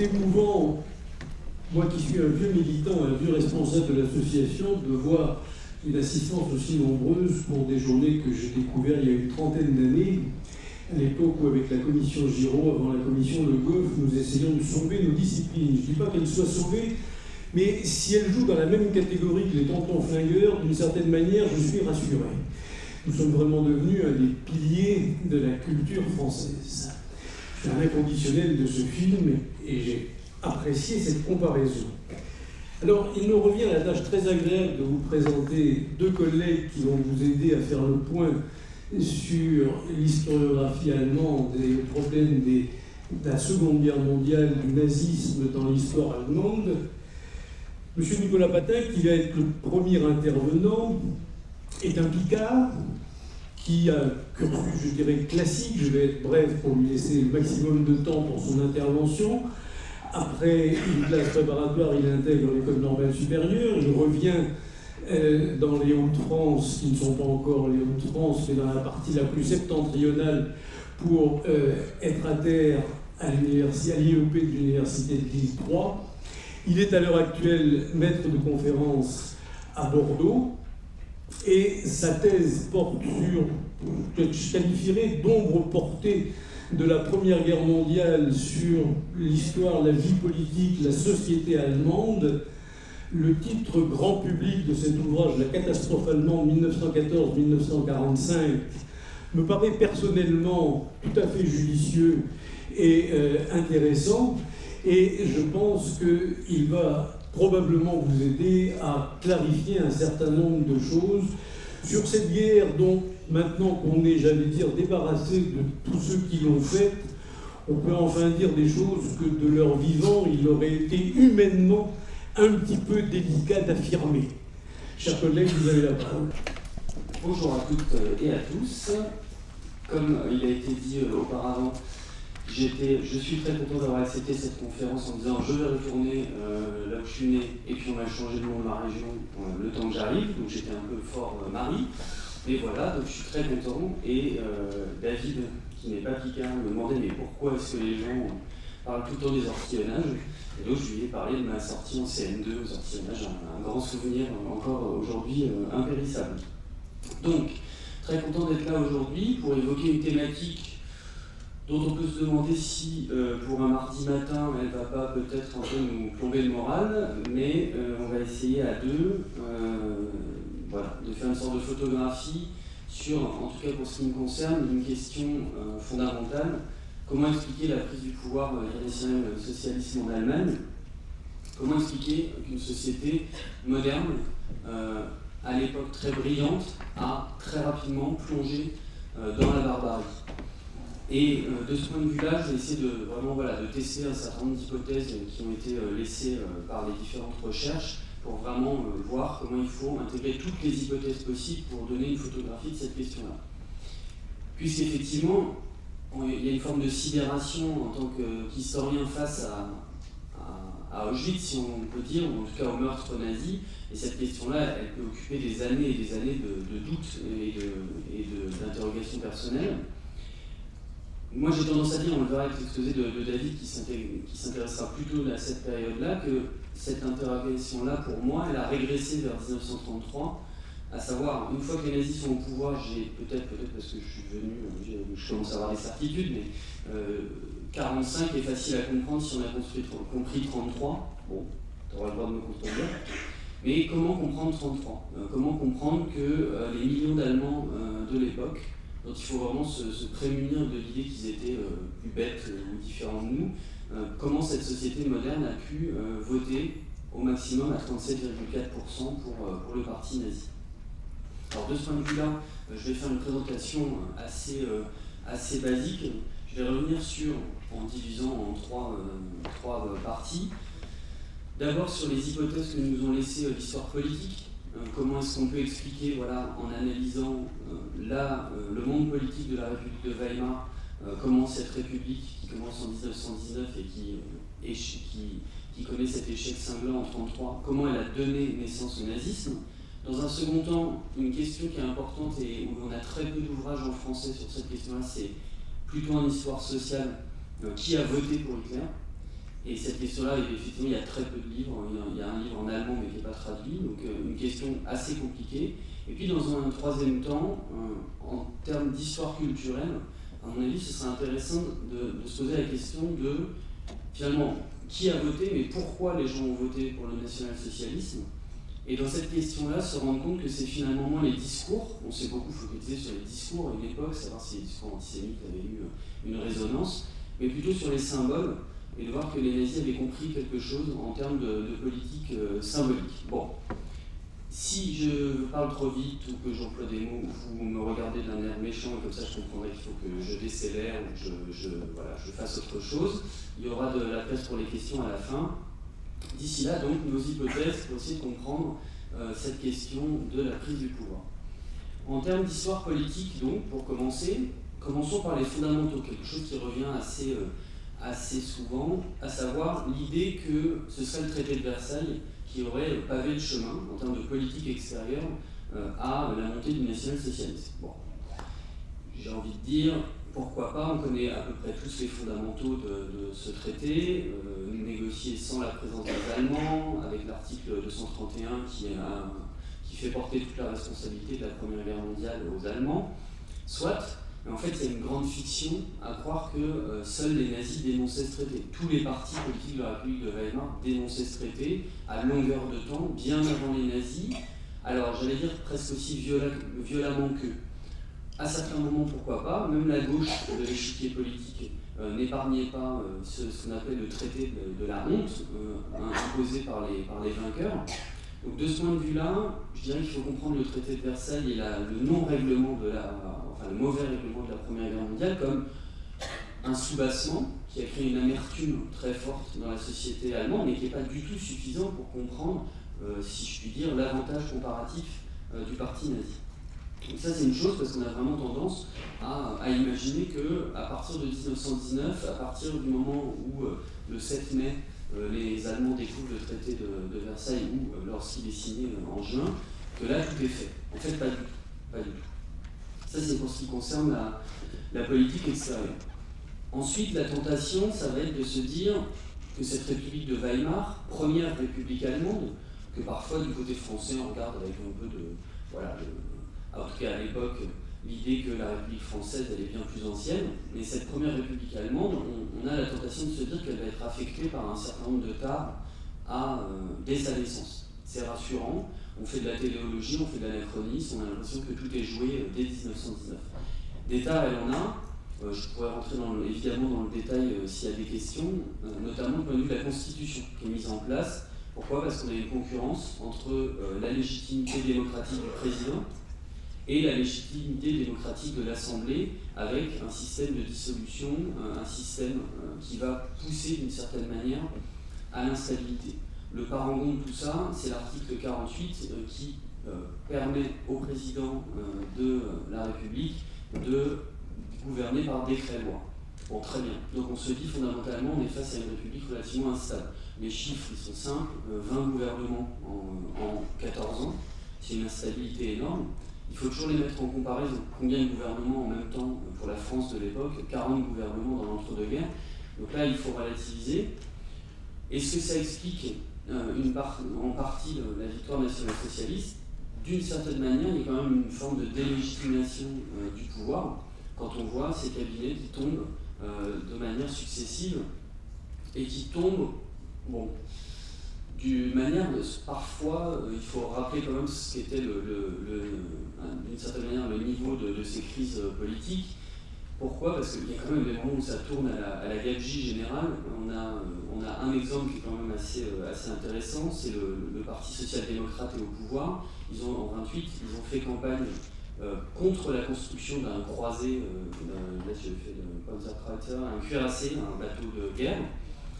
émouvant, moi qui suis un vieux militant, un vieux responsable de l'association, de voir une assistance aussi nombreuse pour des journées que j'ai découvertes il y a une trentaine d'années, à l'époque où avec la commission Giraud, avant la commission Le Goff, nous essayons de sauver nos disciplines. Je ne dis pas qu'elles soient sauvées, mais si elles jouent dans la même catégorie que les tontons flingueurs, d'une certaine manière, je suis rassuré. Nous sommes vraiment devenus un des piliers de la culture française. Je suis un inconditionnel de ce film et j'ai apprécié cette comparaison. Alors, il me revient à la tâche très agréable de vous présenter deux collègues qui vont vous aider à faire le point sur l'historiographie allemande et le problème de la Seconde Guerre mondiale, du nazisme dans l'histoire allemande. Monsieur Nicolas Patin, qui va être le premier intervenant, est un Picard qui a un cursus, je dirais, classique. Je vais être bref pour lui laisser le maximum de temps pour son intervention. Après une classe préparatoire, il intègre l'école normale supérieure. Il revient dans les Hauts-de-France, qui ne sont pas encore les Hauts-de-France, mais dans la partie la plus septentrionale, pour être à terre à l'IEP de l'Université de Lille 3. Il est à l'heure actuelle maître de conférence à Bordeaux, et sa thèse porte sur, que je qualifierais d'ombre portée de la Première Guerre mondiale sur l'histoire, la vie politique, la société allemande. Le titre grand public de cet ouvrage, La catastrophe allemande 1914-1945, me paraît personnellement tout à fait judicieux et intéressant, et je pense qu'il va probablement vous aider à clarifier un certain nombre de choses sur cette guerre dont, maintenant qu'on est, j'allais dire, débarrassé de tous ceux qui l'ont faite, on peut enfin dire des choses que de leur vivant, il aurait été humainement un petit peu délicat d'affirmer. Chers collègues, vous avez la parole. Bonjour à toutes et à tous. Comme il a été dit auparavant, je suis très content d'avoir accepté cette conférence en disant je vais retourner là où je suis né et puis on va changer le nom de ma région le temps que j'arrive. Donc j'étais un peu fort Marie. Et voilà, donc je suis très content. Et David, qui n'est pas Picard, me demandait mais pourquoi est-ce que les gens parlent tout le temps des ortillonnages. Et donc je lui ai parlé de ma sortie en CM2 aux ortillonnages, un grand souvenir encore aujourd'hui impérissable. Donc, très content d'être là aujourd'hui pour évoquer une thématique dont on peut se demander si, pour un mardi matin, elle ne va pas peut-être un peu nous plomber le moral, mais on va essayer à deux voilà, de faire une sorte de photographie sur, en tout cas pour ce qui me concerne, une question fondamentale. Comment expliquer la prise du pouvoir irrationnel socialisme en Allemagne? Comment expliquer qu'une société moderne, à l'époque très brillante, a très rapidement plongé dans la barbarie? Et de ce point de vue-là, j'ai essayé de vraiment de tester un certain nombre d'hypothèses qui ont été laissées par les différentes recherches pour vraiment voir comment il faut intégrer toutes les hypothèses possibles pour donner une photographie de cette question-là. Puisqu'effectivement, il y a une forme de sidération en tant qu'historien face à Auschwitz, si on peut dire, ou en tout cas au meurtre nazi, et cette question-là, elle peut occuper des années et des années de doutes et d'interrogations personnelles. Moi, j'ai tendance à dire, on le verra avec l'exposé de David qui s'intéressera plutôt à cette période-là, que cette interrogation-là, pour moi, elle a régressé vers 1933, à savoir, une fois que les nazis sont au pouvoir, j'ai peut-être parce que je suis devenu, je commence à avoir des certitudes, mais 45 est facile à comprendre si on a compris 33, bon, tu auras le droit de me contredire, mais comment comprendre 33 ? Comment comprendre que les millions d'Allemands de l'époque, dont il faut vraiment se prémunir de l'idée qu'ils étaient plus bêtes ou différents de nous, comment cette société moderne a pu voter au maximum à 37,4% pour le parti nazi. Alors de ce point de vue-là, je vais faire une présentation assez basique. Je vais revenir en divisant en trois parties. D'abord sur les hypothèses que nous ont laissées l'histoire politique. Comment est-ce qu'on peut expliquer, en analysant le monde politique de la République de Weimar, comment cette République qui commence en 1919 et qui connaît cet échec cinglant en 1933, comment elle a donné naissance au nazisme. Dans un second temps, une question qui est importante et où on a très peu d'ouvrages en français sur cette question-là, c'est plutôt en histoire sociale, qui a voté pour Hitler. Et cette question-là, effectivement, il y a très peu de livres. Il y a un livre en allemand, mais qui n'est pas traduit, donc une question assez compliquée. Et puis, dans un troisième temps, en termes d'histoire culturelle, à mon avis, ce serait intéressant de se poser la question de, finalement, qui a voté, mais pourquoi les gens ont voté pour le national-socialisme. Et dans cette question-là, se rendre compte que c'est finalement moins les discours, on s'est beaucoup focalisé sur les discours à une époque, savoir si les discours antisémites avaient eu une résonance, mais plutôt sur les symboles, et de voir que les nazis avaient compris quelque chose en termes de politique symbolique. Bon, si je parle trop vite ou que j'emploie des mots, vous me regardez d'un air méchant et comme ça je comprendrai qu'il faut que je décélère ou que je fasse autre chose. Il y aura de la place pour les questions à la fin. D'ici là, donc, nos hypothèses pour essayer de comprendre cette question de la prise du pouvoir. En termes d'histoire politique, donc, pour commencer, commençons par les fondamentaux, quelque chose qui revient assez souvent, à savoir l'idée que ce serait le traité de Versailles qui aurait pavé le chemin, en termes de politique extérieure, à la montée du national-socialisme. Bon. J'ai envie de dire, pourquoi pas, on connaît à peu près tous les fondamentaux de ce traité, négocié sans la présence des Allemands, avec l'article 231 qui fait porter toute la responsabilité de la Première Guerre mondiale aux Allemands, soit, mais en fait il y a une grande fiction à croire que seuls les nazis dénonçaient ce traité. Tous les partis politiques de la République de Weimar dénonçaient ce traité à longueur de temps, bien avant les nazis, alors j'allais dire presque aussi violemment qu'eux. À certains moments, pourquoi pas, même la gauche de l'échiquier politique n'épargnait pas ce qu'on appelle le traité de la honte, imposé par les vainqueurs. Donc de ce point de vue-là, je dirais qu'il faut comprendre le traité de Versailles et le non-règlement le mauvais règlement de la Première Guerre mondiale comme un soubassement qui a créé une amertume très forte dans la société allemande, mais qui n'est pas du tout suffisant pour comprendre, si je puis dire, l'avantage comparatif du parti nazi. Donc ça c'est une chose parce qu'on a vraiment tendance à imaginer qu'à partir de 1919, à partir du moment où le 7 mai, les Allemands découvrent le traité de Versailles ou lorsqu'il est signé en juin, que là tout est fait. En fait pas du tout. Pas du tout. Ça c'est pour ce qui concerne la politique extérieure. Ensuite la tentation, ça va être de se dire que cette République de Weimar, première République allemande, que parfois du côté français on regarde avec un peu de... en tout cas à l'époque, l'idée que la République française elle est bien plus ancienne, mais cette première République allemande, on a la tentation de se dire qu'elle va être affectée par un certain nombre de tares dès sa naissance. C'est rassurant, on fait de la téléologie, on fait de l'anachronisme, on a l'impression que tout est joué dès 1919. Des tares, elle en a, je pourrais rentrer évidemment dans le détail s'il y a des questions, notamment du point de vue de la Constitution qui est mise en place. Pourquoi ? Parce qu'on a une concurrence entre la légitimité démocratique du président et la légitimité démocratique de l'Assemblée, avec un système de dissolution, un système qui va pousser d'une certaine manière à l'instabilité. Le parangon de tout ça, c'est l'article 48 qui permet au président de la République de gouverner par décret-loi. Bon, très bien. Donc on se dit fondamentalement, on est face à une République relativement instable. Les chiffres, ils sont simples, 20 gouvernements en 14 ans, c'est une instabilité énorme. Il faut toujours les mettre en comparaison. Combien de gouvernements en même temps pour la France de l'époque ? 40 gouvernements dans l'entre-deux-guerres. Donc là, il faut relativiser. Est-ce que ça explique en partie la victoire nationale-socialiste ? D'une certaine manière, il y a quand même une forme de délégitimation du pouvoir quand on voit ces cabinets qui tombent de manière successive et qui tombent, d'une manière, parfois, il faut rappeler quand même ce qu'était d'une certaine manière le niveau de ces crises politiques. Pourquoi ? Parce qu'il y a quand même des moments où ça tourne à la gabegie générale. On a un exemple qui est quand même assez intéressant, c'est le Parti social-démocrate est au pouvoir. En 28, ils ont fait campagne contre la construction d'un croisé, là je fais le Panzerkreuzer, un cuirassé, un bateau de guerre.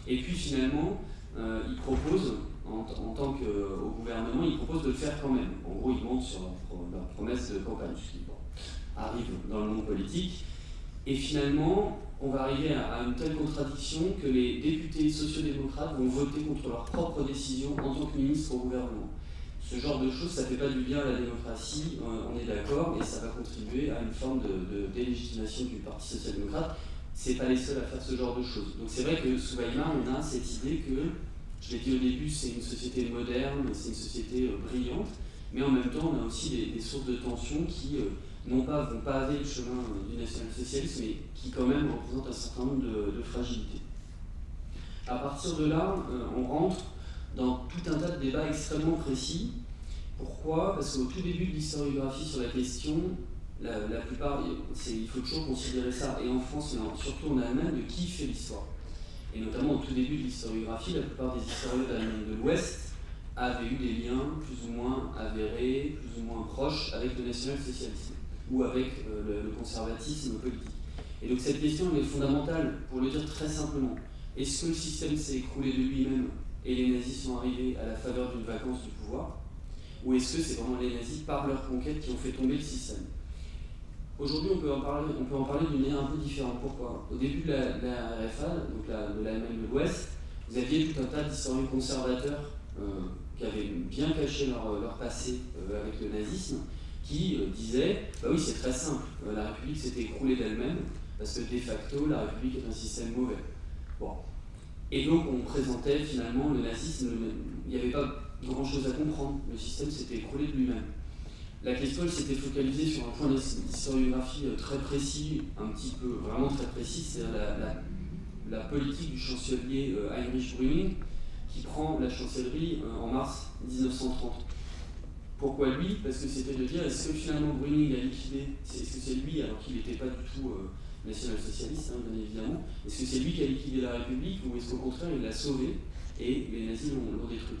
Et puis finalement, ils proposent, en tant qu'au gouvernement, ils proposent de le faire quand même. En gros, ils montent sur leur promesse de campagne, ce qui arrive dans le monde politique. Et finalement, on va arriver à une telle contradiction que les députés sociodémocrates vont voter contre leurs propres décisions en tant que ministre au gouvernement. Ce genre de choses, ça ne fait pas du bien à la démocratie, on est d'accord, et ça va contribuer à une forme de délégitimation du Parti social-démocrate. c'est pas les seuls à faire ce genre de choses. Donc c'est vrai que sous Weimar, on a cette idée que, je l'ai dit au début, c'est une société moderne, c'est une société brillante, mais en même temps, on a aussi des sources de tension qui, non pas vont paver le chemin du national-socialisme, mais qui quand même représentent un certain nombre de fragilités. À partir de là, on rentre dans tout un tas de débats extrêmement précis. Pourquoi ? Parce qu'au tout début de l'historiographie sur la question, la plupart, il faut toujours considérer ça, et en France, mais surtout en Allemagne, de qui fait l'histoire. Et notamment au tout début de l'historiographie, la plupart des historiens d'Allemagne de l'Ouest avaient eu des liens plus ou moins avérés, plus ou moins proches avec le national-socialisme, ou avec le conservatisme politique. Et donc cette question elle est fondamentale, pour le dire très simplement. Est-ce que le système s'est écroulé de lui-même et les nazis sont arrivés à la faveur d'une vacance du pouvoir ? Ou est-ce que c'est vraiment les nazis, par leur conquête, qui ont fait tomber le système ? Aujourd'hui, on peut en parler d'une manière un peu différente. Pourquoi ? Au début de la RFA, donc de l'Allemagne de l'Ouest, vous aviez tout un tas d'historiens conservateurs qui avaient bien caché leur passé avec le nazisme, qui disaient bah oui, c'est très simple, la République s'était écroulée d'elle-même, parce que de facto, la République est un système mauvais. Bon. Et donc, on présentait finalement le nazisme, il n'y avait pas grand-chose à comprendre, le système s'était écroulé de lui-même. La question s'était focalisée sur un point d'historiographie très précis, un petit peu, vraiment très précis, c'est-à-dire la politique du chancelier Heinrich Brüning, qui prend la chancellerie en mars 1930. Pourquoi lui ? Parce que c'était de dire, est-ce que finalement Brüning a liquidé, est-ce que c'est lui, alors qu'il n'était pas du tout national-socialiste, bien évidemment, est-ce que c'est lui qui a liquidé la République, ou est-ce qu'au contraire il l'a sauvée et les nazis l'ont détruite ?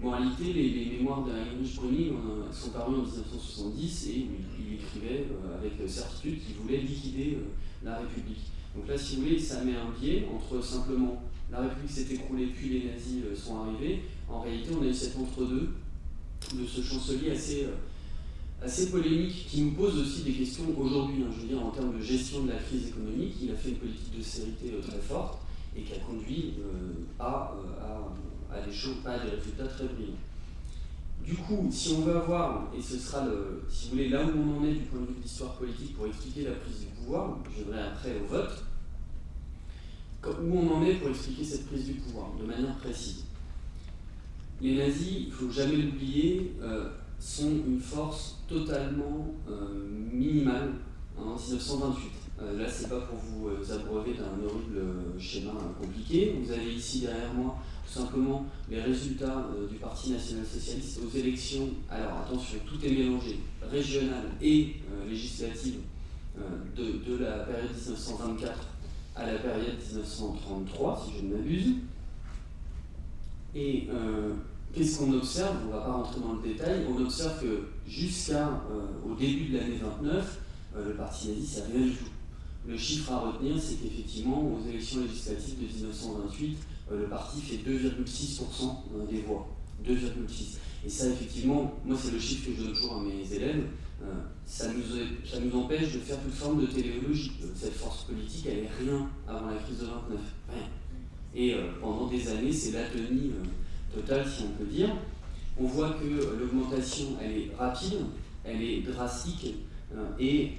Moralité, les mémoires d'Heinrich Brüning sont parues en 1970 et il écrivait avec certitude qu'il voulait liquider la République. Donc là, si vous voulez, ça met un biais entre simplement la République s'est écroulée puis les nazis sont arrivés. En réalité, on a eu cet entre-deux de ce chancelier assez polémique qui nous pose aussi des questions aujourd'hui, je veux dire, en termes de gestion de la crise économique. Il a fait une politique d'austérité très forte et qui a conduit à des choses, pas à des résultats très brillants. Du coup, si on veut avoir, et ce sera, si vous voulez, là où on en est du point de vue de l'histoire politique pour expliquer la prise du pouvoir, je viendrai après au vote, où on en est pour expliquer cette prise du pouvoir, de manière précise. Les nazis, il ne faut jamais l'oublier, sont une force totalement minimale en 1928. Là, c'est pas pour vous abreuver d'un horrible schéma compliqué. Vous avez ici derrière moi tout simplement les résultats du Parti national-socialiste aux élections. Alors attention, tout est mélangé, régionales et législatives de la période 1924 à la période 1933, si je ne m'abuse. Et qu'est-ce qu'on observe ? On ne va pas rentrer dans le détail. On observe que jusqu'au début de l'année 29, le parti nazi, c'est rien du tout. Le chiffre à retenir, c'est qu'effectivement, aux élections législatives de 1928, le parti fait 2,6% des voix. 2,6%. Et ça, effectivement, moi, c'est le chiffre que je donne toujours à mes élèves. Ça nous empêche de faire toute forme de téléologie. Cette force politique, elle est rien avant la crise de 29. Rien. Et pendant des années, c'est l'atonie totale, si on peut dire. On voit que l'augmentation, elle est rapide, elle est drastique, et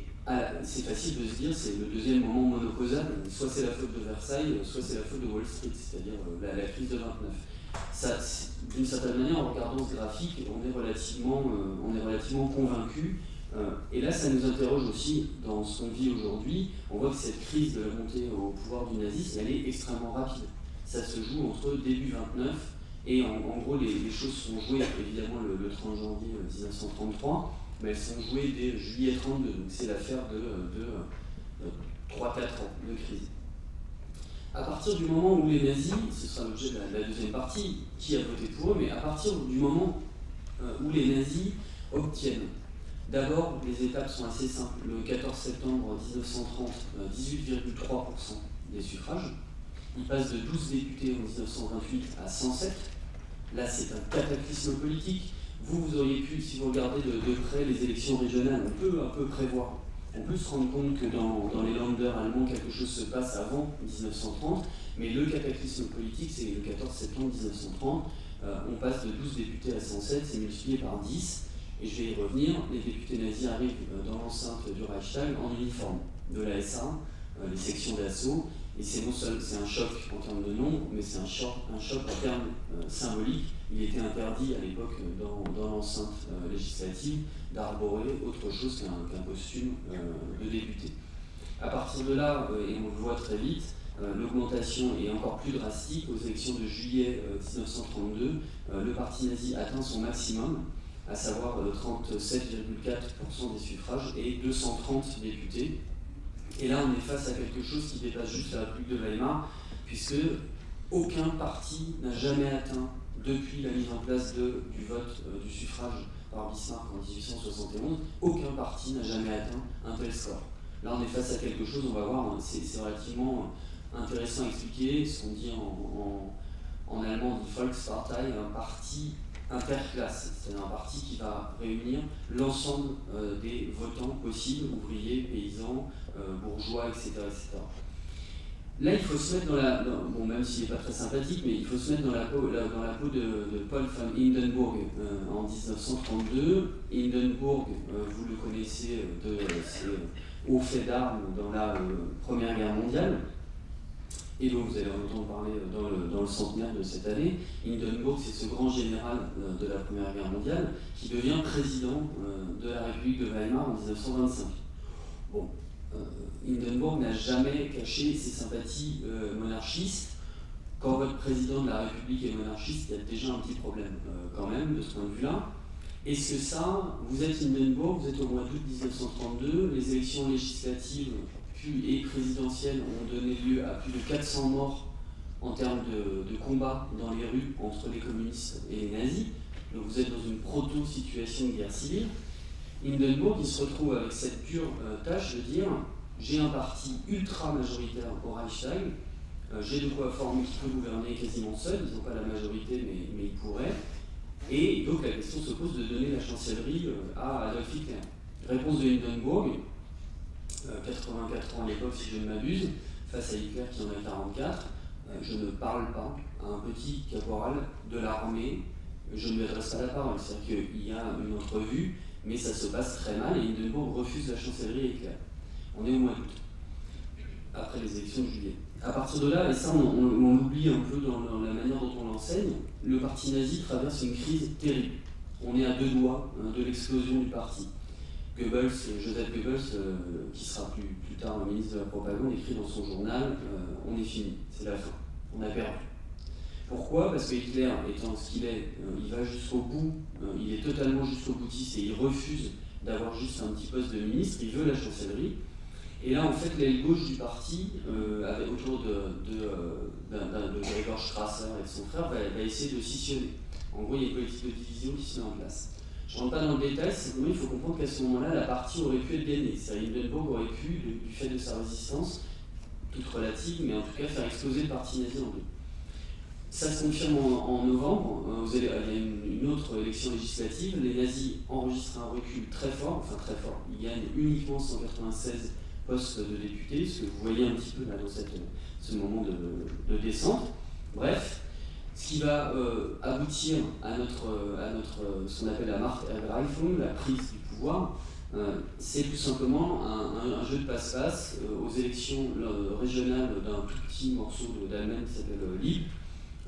c'est facile de se dire, c'est le deuxième moment monocausal, soit c'est la faute de Versailles, soit c'est la faute de Wall Street, c'est-à-dire la crise de 29. Ça, d'une certaine manière, en regardant ce graphique, on est relativement convaincu. Et là, ça nous interroge aussi dans ce qu'on vit aujourd'hui. On voit que cette crise de la montée au pouvoir du nazisme, elle est extrêmement rapide. Ça se joue entre début 29 et en gros, les choses sont jouées évidemment le 30 janvier 1933, mais elles sont jouées dès juillet 32, donc c'est l'affaire de 3-4 ans de crise. À partir du moment où les nazis, ce sera l'objet de la deuxième partie, qui a voté pour eux, mais à partir du moment où les nazis obtiennent, d'abord les étapes sont assez simples. Le 14 septembre 1930, 18,3% des suffrages. Ils passent de 12 députés en 1928 à 107. Là, c'est un cataclysme politique. Vous auriez pu, si vous regardez de près les élections régionales, on peut un peu prévoir. On peut se rendre compte que dans les Länder allemands, quelque chose se passe avant 1930, mais le cataclysme politique, c'est le 14 septembre 1930. On passe de 12 députés à 107, c'est multiplié par 10, et je vais y revenir. Les députés nazis arrivent dans l'enceinte du Reichstag en uniforme de la SA, les sections d'assaut. Et c'est non seulement un choc en termes de nombre, mais c'est un choc en termes symboliques. Il était interdit à l'époque dans l'enceinte législative d'arborer autre chose qu'un costume de député. À partir de là, et on le voit très vite, l'augmentation est encore plus drastique. Aux élections de juillet 1932, le parti nazi atteint son maximum, à savoir 37,4% des suffrages et 230 députés. Et là, on est face à quelque chose qui dépasse juste la République de Weimar, puisque aucun parti n'a jamais atteint, depuis la mise en place du vote du suffrage par Bismarck en 1871, aucun parti n'a jamais atteint un tel score. Là, on est face à quelque chose, on va voir, c'est relativement intéressant à expliquer, ce qu'on dit en allemand, dit Volkspartei, un parti interclasse, c'est-à-dire un parti qui va réunir l'ensemble des votants possibles, ouvriers, paysans, bourgeois, etc., etc. Là, il faut se mettre bon, même s'il n'est pas très sympathique, mais il faut se mettre dans la peau de Paul von Hindenburg en 1932. Hindenburg, vous le connaissez de ses hauts faits d'armes dans la Première Guerre mondiale, et dont vous allez entendre parler dans le centenaire de cette année. Hindenburg, c'est ce grand général de la Première Guerre mondiale qui devient président de la République de Weimar en 1925. Bon, Hindenburg n'a jamais caché ses sympathies monarchistes. Quand votre président de la République est monarchiste, il y a déjà un petit problème quand même de ce point de vue-là. Est-ce que ça, vous êtes Hindenburg, vous êtes au mois d'août 1932, les élections législatives et présidentielles ont donné lieu à plus de 400 morts en termes de combats dans les rues entre les communistes et les nazis. Donc vous êtes dans une proto-situation de guerre civile. Hindenburg, il se retrouve avec cette dure tâche de dire « j'ai un parti ultra majoritaire au Reichstag, j'ai de quoi former qui peut gouverner quasiment seul, ils n'ont pas la majorité mais ils pourraient. » Et donc la question se pose de donner la chancellerie à Adolf Hitler. Réponse de Hindenburg, 84 ans à l'époque si je ne m'abuse, face à Hitler qui en a 44, je ne parle pas à un petit caporal de l'armée, je ne lui adresse pas la parole, c'est-à-dire qu'il y a une entrevue, mais ça se passe très mal et Hindenburg refuse la chancellerie à Hitler. On est au mois d'août, après les élections de juillet. À partir de là, et ça on l'oublie un peu dans la manière dont on l'enseigne, le parti nazi traverse une crise terrible. On est à 2 doigts de l'explosion du parti. Goebbels, Joseph Goebbels, qui sera plus tard le ministre de la propagande, écrit dans son journal « On est fini, c'est la fin, on a perdu ». Pourquoi ? Parce que Hitler, étant ce qu'il est, il va jusqu'au bout, il est totalement jusqu'au boutiste et il refuse d'avoir juste un petit poste de ministre, il veut la chancellerie. Et là, en fait, l'aile gauche du parti, autour de Gregor Strasser et de son frère, va essayer de scissionner. En gros, il y a une politique de division qui se met en place. Je ne rentre pas dans le détail, simplement il faut comprendre qu'à ce moment-là, la partie aurait pu être gagnée. C'est-à-dire Hindenburg aurait pu, du fait de sa résistance, toute relative, mais en tout cas faire exploser le parti nazi en deux. Ça se confirme en novembre, il y a une autre élection législative, les nazis enregistrent un recul très fort, ils gagnent uniquement 196 postes de députés, ce que vous voyez un petit peu là dans ce moment de descente. Bref, ce qui va aboutir à ce qu'on appelle la Machtergreifung, la prise du pouvoir, c'est tout simplement un jeu de passe-passe aux élections régionales d'un tout petit morceau d'Allemagne qui s'appelle Lippe,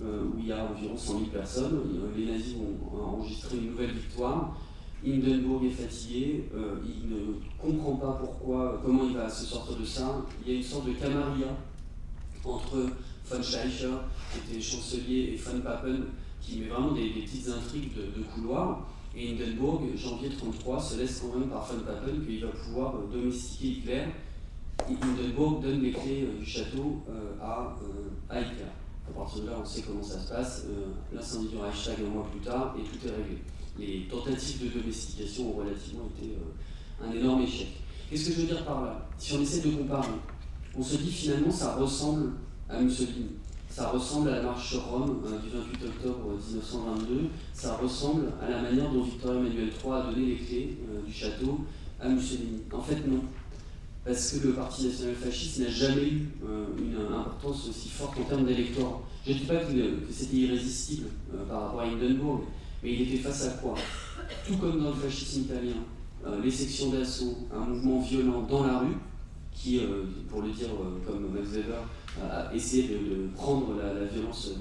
où il y a environ 100 000 personnes. Les nazis vont enregistrer une nouvelle victoire. Hindenburg est fatigué, il ne comprend pas comment il va se sortir de ça. Il y a une sorte de camarilla entre von Schleicher, qui était chancelier, et von Papen, qui met vraiment des petites intrigues de couloir. Et Hindenburg, janvier 1933, se laisse convaincre par von Papen qu'il va pouvoir domestiquer Hitler. Et Hindenburg donne les clés du château à Hitler. À partir de là, on sait comment ça se passe. L'incendie du Reichstag un mois plus tard, et tout est réglé. Les tentatives de domestication ont relativement été un énorme échec. Qu'est-ce que je veux dire par là ? Si on essaie de comparer, on se dit finalement ça ressemble à Mussolini. Ça ressemble à la marche sur Rome du 28 octobre 1922. Ça ressemble à la manière dont Victor Emmanuel III a donné les clés du château à Mussolini. En fait, non. Parce que le Parti national-fasciste n'a jamais eu une importance aussi forte en termes d'électorat. Je ne dis pas que c'était irrésistible par rapport à Hindenburg, mais il était face à quoi ? Tout comme dans le fascisme italien, les sections d'assaut, un mouvement violent dans la rue, qui, pour le dire comme Max Weber, a essayé de prendre la violence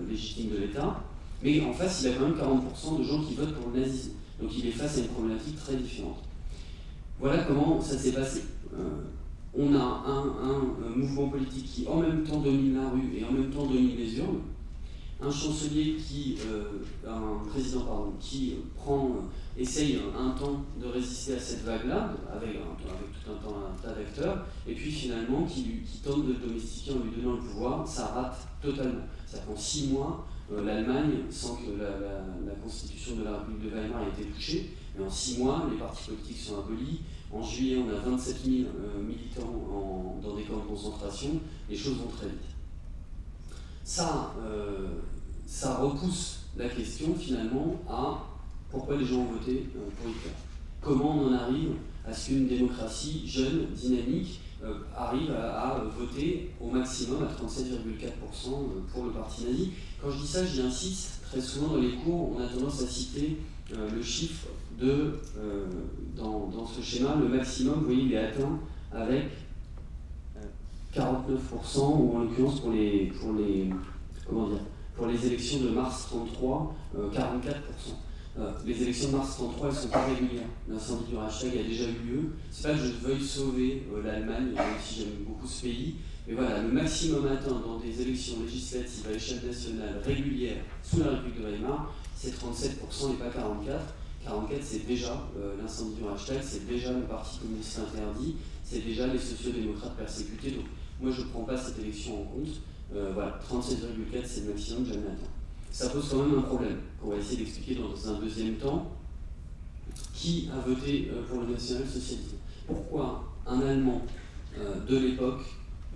légitime de l'État. Mais en face, il a quand même 40% de gens qui votent pour le nazisme. Donc il est face à une problématique très différente. Voilà comment ça s'est passé. On a un mouvement politique qui en même temps domine la rue et en même temps domine les urnes. Un chancelier un président qui essaye un temps de résister à cette vague-là, avec tout un tas d'acteurs, et puis finalement qui tente de domestiquer en lui donnant le pouvoir. Ça rate totalement. Ça prend 6 mois. L'Allemagne, sans que la constitution de la République de Weimar ait été touchée, mais en 6 mois, les partis politiques sont abolis. En juillet, on a 27 000 militants dans des camps de concentration. Les choses vont très vite. Ça repousse la question finalement à pourquoi les gens ont voté pour Hitler. Comment on en arrive à ce qu'une démocratie jeune, dynamique, arrive à voter au maximum à 37,4% pour le parti nazi. Quand je dis ça, j'y insiste, très souvent dans les cours, on a tendance à citer le chiffre dans ce schéma, le maximum, vous voyez, il est atteint avec 49%, ou en l'occurrence pour les élections de mars 33, 44%. Les élections de mars 33, elles sont pas régulières. L'incendie du Reichstag a déjà eu lieu. C'est pas que je veuille sauver l'Allemagne, même si j'aime beaucoup ce pays, mais voilà, le maximum atteint dans des élections législatives à l'échelle nationale régulière sous la République de Weimar, c'est 37% et pas 44%. 44, c'est déjà l'incendie du Reichstag, c'est déjà le Parti communiste interdit, c'est déjà les sociodémocrates persécutés. Donc moi je ne prends pas cette élection en compte. Voilà, 37,4 c'est le maximum jamais atteint. Ça pose quand même un problème qu'on va essayer d'expliquer dans un deuxième temps. Qui a voté pour le national-socialisme? Pourquoi un Allemand de l'époque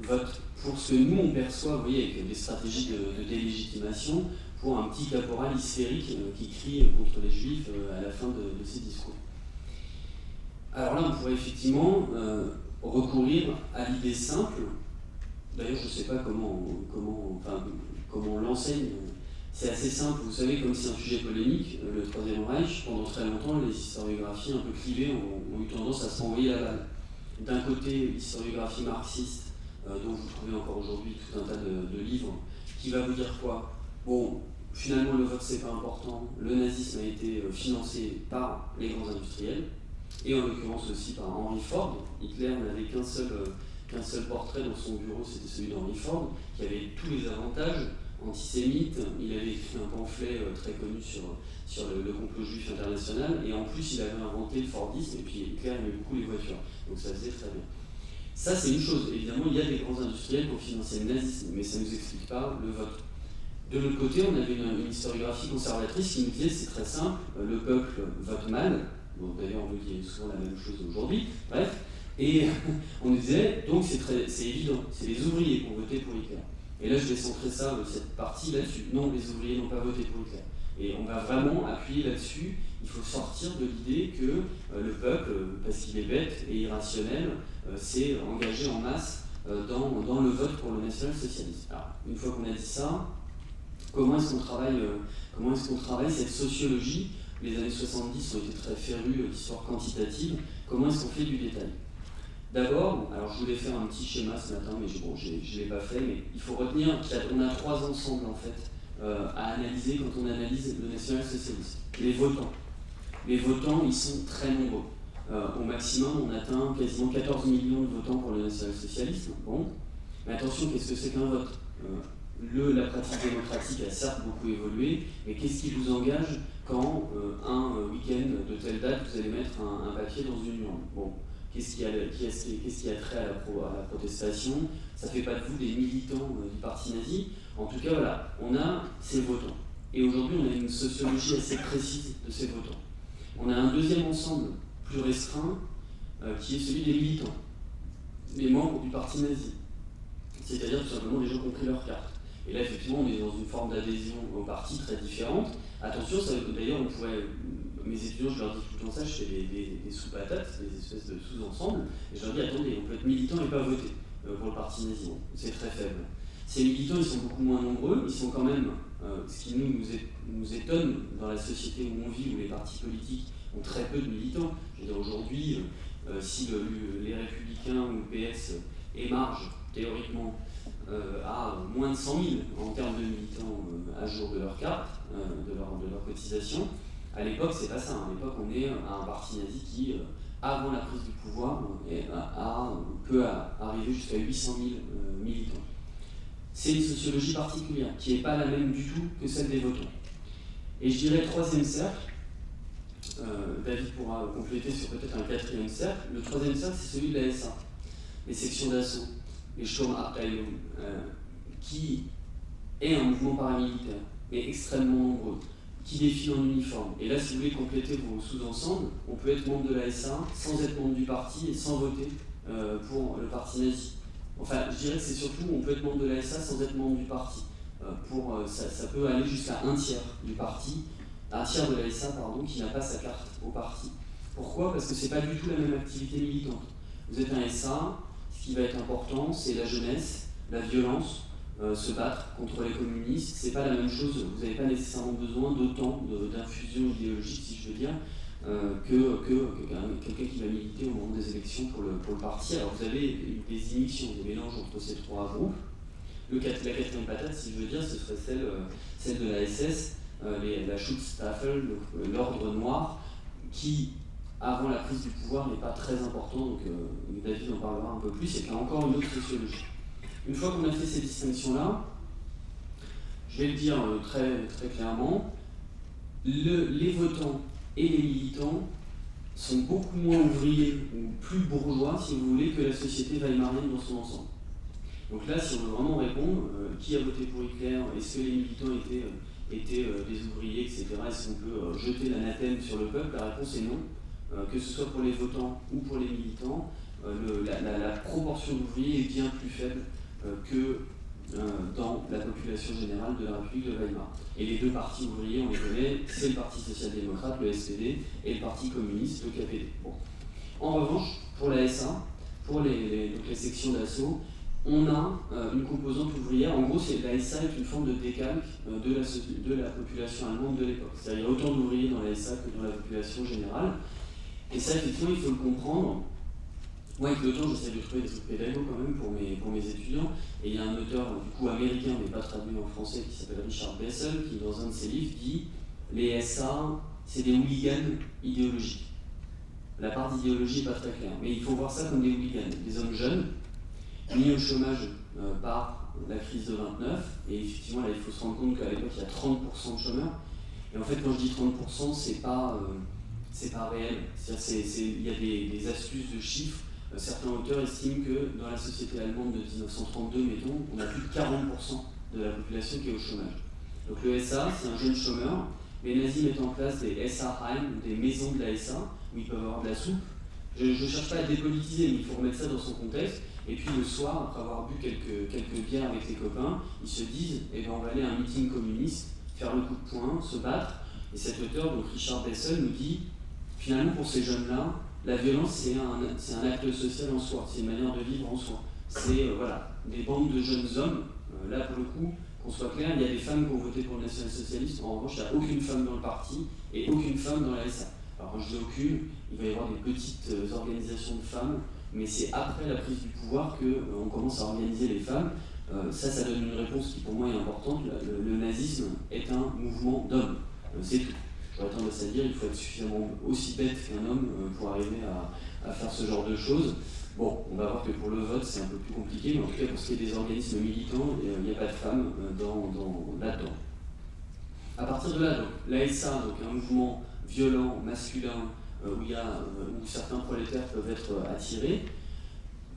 vote pour ce que nous on perçoit, vous voyez, avec des stratégies de délégitimation, pour un petit caporal hystérique qui crie contre les juifs à la fin de ses discours. Alors là, on pourrait effectivement recourir à l'idée simple. D'ailleurs, je ne sais pas comment on l'enseigne. C'est assez simple. Vous savez, comme c'est un sujet polémique, le Troisième Reich, pendant très longtemps, les historiographies un peu clivées ont eu tendance à se renvoyer la balle. D'un côté, l'historiographie marxiste, dont vous trouvez encore aujourd'hui tout un tas de livres, qui va vous dire quoi? Bon, finalement, le vote, c'est pas important. Le nazisme a été financé par les grands industriels, et en l'occurrence aussi par Henry Ford. Hitler n'avait qu'un seul portrait dans son bureau, c'était celui d'Henry Ford, qui avait tous les avantages antisémites. Il avait écrit un pamphlet très connu sur le complot juif international, et en plus, il avait inventé le Fordisme, et puis Hitler aimait beaucoup les voitures. Donc ça faisait très bien. Ça, c'est une chose. Évidemment, il y a des grands industriels pour financer le nazisme, mais ça ne nous explique pas le vote. De l'autre côté, on avait une historiographie conservatrice qui nous disait c'est très simple, le peuple vote mal. Bon, d'ailleurs, on nous dit souvent la même chose aujourd'hui. Bref. Et on nous disait, donc c'est évident, c'est les ouvriers qui ont voté pour Hitler. Et là, je vais centrer ça, cette partie là-dessus. Non, les ouvriers n'ont pas voté pour Hitler. Et on va vraiment appuyer là-dessus. Il faut sortir de l'idée que le peuple, parce qu'il est bête et irrationnel, s'est engagé en masse dans le vote pour le national-socialisme. Alors, une fois qu'on a dit ça, comment est-ce qu'on travaille cette sociologie? Les années 70 ont été très férus d'histoire quantitative. Comment est-ce qu'on fait du détail? D'abord, alors je voulais faire un petit schéma ce matin, mais je ne l'ai pas fait, mais il faut retenir qu'on a 3 ensembles en fait à analyser quand on analyse le national-socialisme. Les votants. Les votants, ils sont très nombreux. Au maximum, on atteint quasiment 14 millions de votants pour le national-socialisme. Bon, mais attention, qu'est-ce que c'est qu'un vote? La pratique démocratique a certes beaucoup évolué, mais qu'est-ce qui vous engage quand un week-end de telle date, vous allez mettre un papier dans une urne? Bon, qu'est-ce qui a trait à la protestation? Ça ne fait pas de vous des militants du parti nazi. En tout cas, voilà, on a ces votants. Et aujourd'hui, on a une sociologie assez précise de ces votants. On a un deuxième ensemble plus restreint, qui est celui des militants, les membres du parti nazi. C'est-à-dire tout simplement des gens qui ont pris leur carte. Et là, effectivement, on est dans une forme d'adhésion au parti très différente. Attention, d'ailleurs, on pourrait... Mes étudiants, je leur dis tout le temps ça, je fais des sous-patates, des espèces de sous-ensembles, et je leur dis, attendez, on peut être militant et pas voter pour le parti nazi. C'est très faible. Ces militants, ils sont beaucoup moins nombreux, ils sont quand même, ce qui nous étonne dans la société où on vit, où les partis politiques ont très peu de militants. Je veux dire, aujourd'hui, si les Républicains ou le PS émargent théoriquement à moins de 100 000 en termes de militants à jour de leur carte, de leur cotisation. À l'époque, c'est pas ça. À l'époque, on est à un parti nazi qui, avant la prise du pouvoir, peut arriver jusqu'à 800 000 militants. C'est une sociologie particulière, qui n'est pas la même du tout que celle des votants. Et je dirais troisième cercle, David pourra compléter sur peut-être un quatrième cercle. Le troisième cercle, c'est celui de la SA, les sections d'assaut, les Sturmabteilung, qui est un mouvement paramilitaire, mais extrêmement nombreux, qui défile en uniforme. Et là, si vous voulez compléter vos sous-ensembles, on peut être membre de la SA sans être membre du parti et sans voter pour le parti nazi. Enfin, je dirais que c'est surtout, on peut être membre de la SA sans être membre du parti. Ça peut aller jusqu'à un tiers du parti, un tiers de la SA, pardon, qui n'a pas sa carte au parti. Pourquoi ? Parce que c'est pas du tout la même activité militante. Vous êtes un SA, ce qui va être important, c'est la jeunesse, la violence, se battre contre les communistes. C'est pas la même chose, vous n'avez pas nécessairement besoin d'autant d'infusion idéologique, si je veux dire, que quelqu'un qui va militer au moment des élections pour le parti. Alors vous avez des immixtions, des mélanges entre ces trois groupes. La quatrième patate, si je veux dire, ce serait celle de la SS, la Schutzstaffel, l'ordre noir, qui, avant la prise du pouvoir, n'est pas très important, donc David en parlera un peu plus, et qui a encore une autre sociologie. Une fois qu'on a fait ces distinctions-là, je vais le dire très, très clairement, les votants et les militants sont beaucoup moins ouvriers ou plus bourgeois, si vous voulez, que la société weimarienne dans son ensemble. Donc là, si on veut vraiment répondre, qui a voté pour Hitler, est-ce que les militants étaient des ouvriers, etc. Est-ce qu'on peut jeter l'anathème sur le peuple? La réponse est non. Que ce soit pour les votants ou pour les militants, la proportion d'ouvriers est bien plus faible que dans la population générale de la République de Weimar. Et les deux partis ouvriers, on les connaît, c'est le Parti social-démocrate, le SPD, et le Parti communiste, le KPD. Bon. En revanche, pour la SA, pour les sections d'assaut, on a une composante ouvrière. En gros, la SA est une forme de décalque de la population allemande de l'époque. C'est-à-dire qu'il y a autant d'ouvriers dans la SA que dans la population générale. Et ça, effectivement, il faut le comprendre. Moi, avec le temps, j'essaie de trouver des trucs pédagogiques quand même pour mes étudiants. Et il y a un auteur, du coup, américain, mais pas traduit en français, qui s'appelle Richard Bessel, qui, dans un de ses livres, dit « Les SA, c'est des hooligans idéologiques ». La part d'idéologie n'est pas très claire, mais il faut voir ça comme des hooligans, des hommes jeunes, mis au chômage par la crise de 29, et effectivement là il faut se rendre compte qu'à l'époque il y a 30% de chômeurs, et en fait quand je dis 30% c'est pas réel, il y a des astuces de chiffres, certains auteurs estiment que dans la société allemande de 1932, mettons, on a plus de 40% de la population qui est au chômage. Donc le SA c'est un jeune chômeur, les nazis mettent en place des SA-Heim, des maisons de la SA, où ils peuvent avoir de la soupe. Je ne cherche pas à dépolitiser, mais il faut remettre ça dans son contexte. Et puis le soir, après avoir bu quelques bières avec les copains, ils se disent eh ben, on va aller à un meeting communiste, faire le coup de poing, se battre. Et cet auteur, donc Richard Bessel, nous dit finalement pour ces jeunes-là, la violence c'est un acte social en soi, c'est une manière de vivre en soi. C'est voilà, des bandes de jeunes hommes, là pour le coup, qu'on soit clair, il y a des femmes qui ont voté pour le national-socialiste, en revanche il n'y a aucune femme dans le parti et aucune femme dans la SA. Alors quand je dis aucune, il va y avoir des petites organisations de femmes, mais c'est après la prise du pouvoir qu'on commence à organiser les femmes. Ça donne une réponse qui pour moi est importante. Le nazisme est un mouvement d'hommes. C'est tout. J'aurais tendance à dire qu'il faut être suffisamment aussi bête qu'un homme pour arriver à faire ce genre de choses. Bon, on va voir que pour le vote c'est un peu plus compliqué, mais en tout cas pour ce qui est des organismes militants, il n'y a pas de femmes là-dedans. À partir de là, donc, l'ASA, donc un mouvement violent, masculin, où certains prolétaires peuvent être attirés.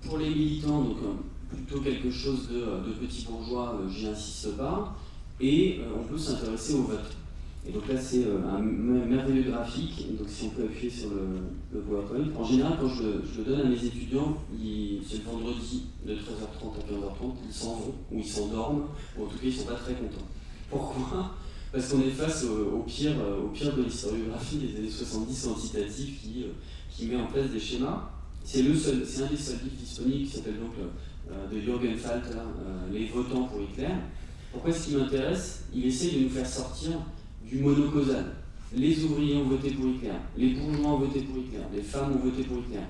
Pour les militants, donc plutôt quelque chose de petit bourgeois, j'y insiste pas, et on peut s'intéresser au vote. Et donc là c'est un merveilleux graphique, donc si on peut appuyer sur le PowerPoint. En général quand je le donne à mes étudiants, c'est le vendredi de 13h30 à 15h30, ils s'en vont, ou ils s'endorment, ou en tout cas ils ne sont pas très contents. Pourquoi ? Parce qu'on est face au pire de l'historiographie des années 70 quantitative qui met en place des schémas. C'est un des seuls livres disponibles qui s'appelle donc de Jürgen Falter, Les votants pour Hitler. Pourquoi est-ce qu'il m'intéresse ? Il essaye de nous faire sortir du monocausal. Les ouvriers ont voté pour Hitler, les bourgeois ont voté pour Hitler, les femmes ont voté pour Hitler.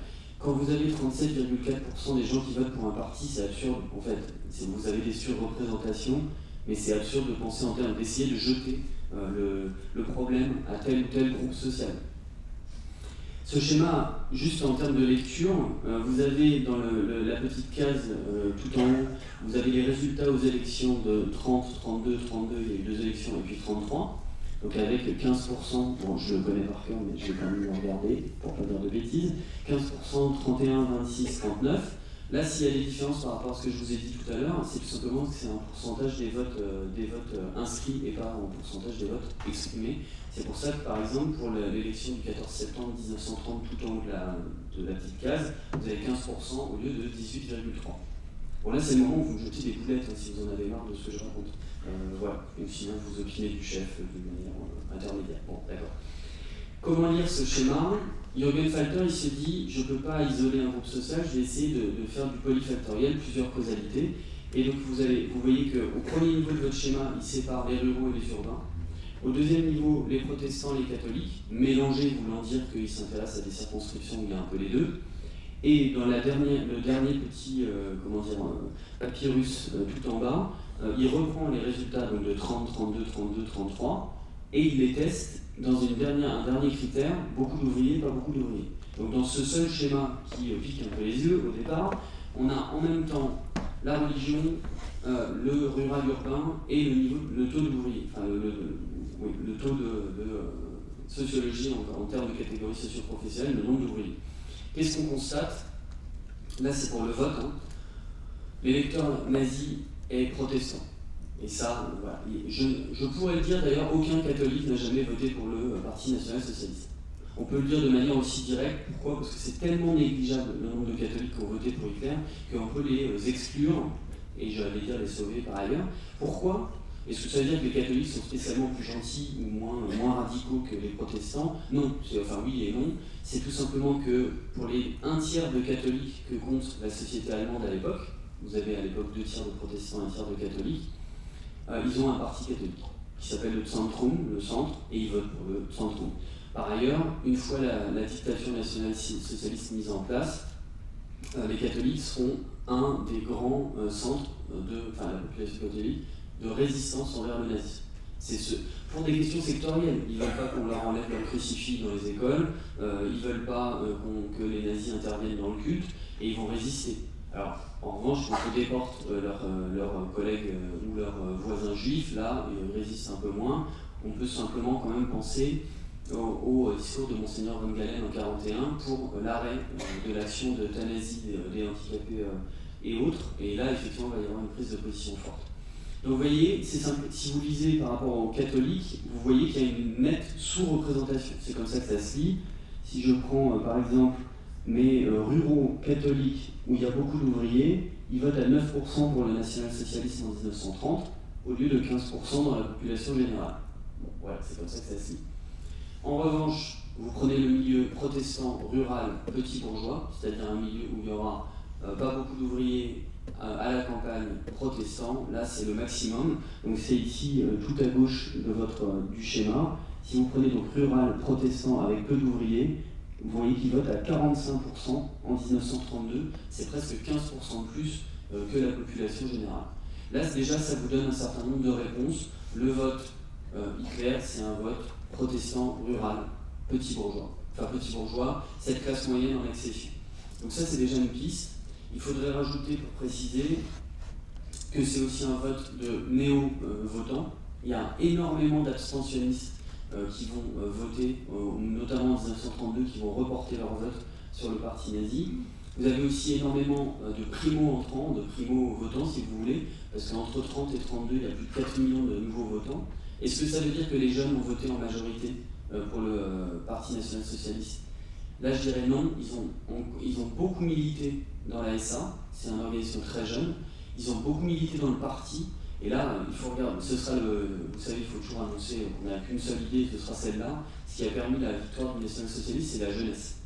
quand vous avez 37,4% des gens qui votent pour un parti, c'est absurde. En fait, vous avez des surreprésentations, mais c'est absurde de penser en termes d'essayer de jeter le problème à tel ou tel groupe social. Ce schéma, juste en termes de lecture, vous avez dans la petite case tout en haut, vous avez les résultats aux élections de 30, 32, 32, il y a eu 2 élections et puis 33. Donc avec 15%, bon je le connais par cœur mais je vais quand même le regarder pour ne pas dire de bêtises, 15%, 31, 26, 39. Là s'il y a des différences par rapport à ce que je vous ai dit tout à l'heure, c'est tout simplement que c'est un pourcentage des votes inscrits et pas un pourcentage des votes exprimés. C'est pour ça que par exemple pour l'élection du 14 septembre 1930 tout en haut de la petite case, vous avez 15% au lieu de 18,3%. Bon là c'est le moment où vous me jetez des boulettes si vous en avez marre de ce que je raconte. Voilà, et sinon vous opinez du chef d'une manière intermédiaire. Bon, d'accord. Comment lire ce schéma? Jürgen Falter, il se dit, je ne peux pas isoler un groupe social, je vais essayer de faire du polyfactoriel, plusieurs causalités. Et donc vous voyez qu'au premier niveau de votre schéma, il sépare les ruraux et les urbains. Au deuxième niveau, les protestants et les catholiques, mélangés voulant dire qu'ils s'intéressent à des circonscriptions où il y a un peu les deux. Et dans le dernier petit papyrus tout en bas, il reprend les résultats donc, de 30, 32, 32, 33 et il les teste dans un dernier critère, beaucoup d'ouvriers, pas beaucoup d'ouvriers. Donc dans ce seul schéma qui pique un peu les yeux au départ, on a en même temps la religion, le rural urbain et le taux d'ouvriers, enfin le taux de sociologie en termes de catégorie socio-professionnelle, le nombre d'ouvriers. Qu'est-ce qu'on constate? Là c'est pour le vote. L'électeur nazi est protestant. Et ça, voilà. Je pourrais le dire d'ailleurs, aucun catholique n'a jamais voté pour le Parti national-socialiste. On peut le dire de manière aussi directe. Pourquoi? Parce que c'est tellement négligeable le nombre de catholiques qui ont voté pour Hitler qu'on peut les exclure, et j'allais dire les sauver par ailleurs. Pourquoi? Est-ce que ça veut dire que les catholiques sont spécialement plus gentils ou moins radicaux que les protestants? Non, enfin oui et non. C'est tout simplement que pour les 1/3 de catholiques que compte la société allemande à l'époque, vous avez à l'époque 2 tiers de protestants et 1 tiers de catholiques, ils ont un parti catholique qui s'appelle le Zentrum, le centre, et ils votent pour le Zentrum. Par ailleurs, une fois la dictature nationale-socialiste mise en place, les catholiques seront un des grands centres la population catholique, de résistance envers le nazisme. Pour des questions sectorielles, ils ne veulent pas qu'on leur enlève leur crucifix dans les écoles, ils ne veulent pas que les nazis interviennent dans le culte, et ils vont résister. Alors, en revanche, quand on déporte leurs collègues ou leurs voisins juifs, là, ils résistent un peu moins. On peut simplement quand même penser au discours de Monseigneur Van Galen en 1941 pour l'arrêt de l'action d'euthanasie des handicapés et autres. Et là, effectivement, il va y avoir une prise de position forte. Donc vous voyez, c'est simple. Si vous lisez par rapport aux catholiques, vous voyez qu'il y a une nette sous-représentation. C'est comme ça que ça se lit. Si je prends par exemple mes ruraux catholiques où il y a beaucoup d'ouvriers, ils votent à 9% pour le national-socialisme en 1930, au lieu de 15% dans la population générale. Bon, voilà, c'est comme ça que ça se lit. En revanche, vous prenez le milieu protestant, rural, petit bourgeois, c'est-à-dire un milieu où il n'y aura pas beaucoup d'ouvriers à la campagne protestant, là c'est le maximum. Donc c'est ici tout à gauche du schéma. Si vous prenez donc rural, protestant avec peu d'ouvriers, vous voyez qu'ils votent à 45% en 1932, c'est presque 15% de plus que la population générale. Là déjà ça vous donne un certain nombre de réponses. Le vote Hitler, c'est un vote protestant, rural, petit bourgeois. Enfin petit bourgeois, cette classe moyenne en accession. Donc ça c'est déjà une piste. Il faudrait rajouter pour préciser que c'est aussi un vote de néo-votants. Il y a énormément d'abstentionnistes qui vont voter, notamment en 1932, qui vont reporter leur vote sur le parti nazi. Vous avez aussi énormément de primo-entrants, de primo-votants si vous voulez, parce qu'entre 30 et 32, il y a plus de 4 millions de nouveaux votants. Est-ce que ça veut dire que les jeunes ont voté en majorité pour le Parti national-socialiste? Là, je dirais non. Ils ont beaucoup milité dans la SA, c'est une organisation très jeune. Ils ont beaucoup milité dans le parti. Et là, il faut regarder, vous savez, il faut toujours annoncer qu'on n'a qu'une seule idée, ce sera celle-là. Ce qui a permis la victoire du national-socialiste, c'est la jeunesse.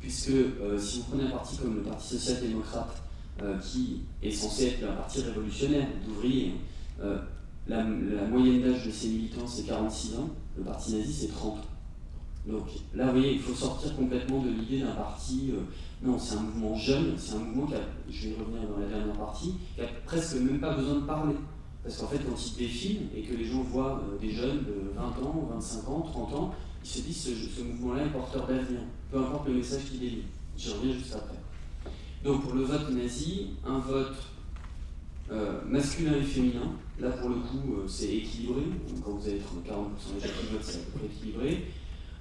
Puisque si vous prenez un parti comme le Parti social-démocrate, qui est censé être un parti révolutionnaire, d'ouvriers, la moyenne d'âge de ses militants, c'est 46 ans, le parti nazi, c'est 30. Donc là, vous voyez, il faut sortir complètement de l'idée d'un parti. Non, c'est un mouvement jeune, c'est un mouvement qui a, je vais y revenir dans la dernière partie, qui a presque même pas besoin de parler. Parce qu'en fait, quand il défile et que les gens voient des jeunes de 20 ans, 25 ans, 30 ans, ils se disent ce mouvement-là est porteur d'avenir, peu importe le message qu'il délivre. J'y reviens juste après. Donc pour le vote nazi, un vote masculin et féminin, là pour le coup c'est équilibré, quand vous avez 40% des gens qui votent, c'est à peu près équilibré.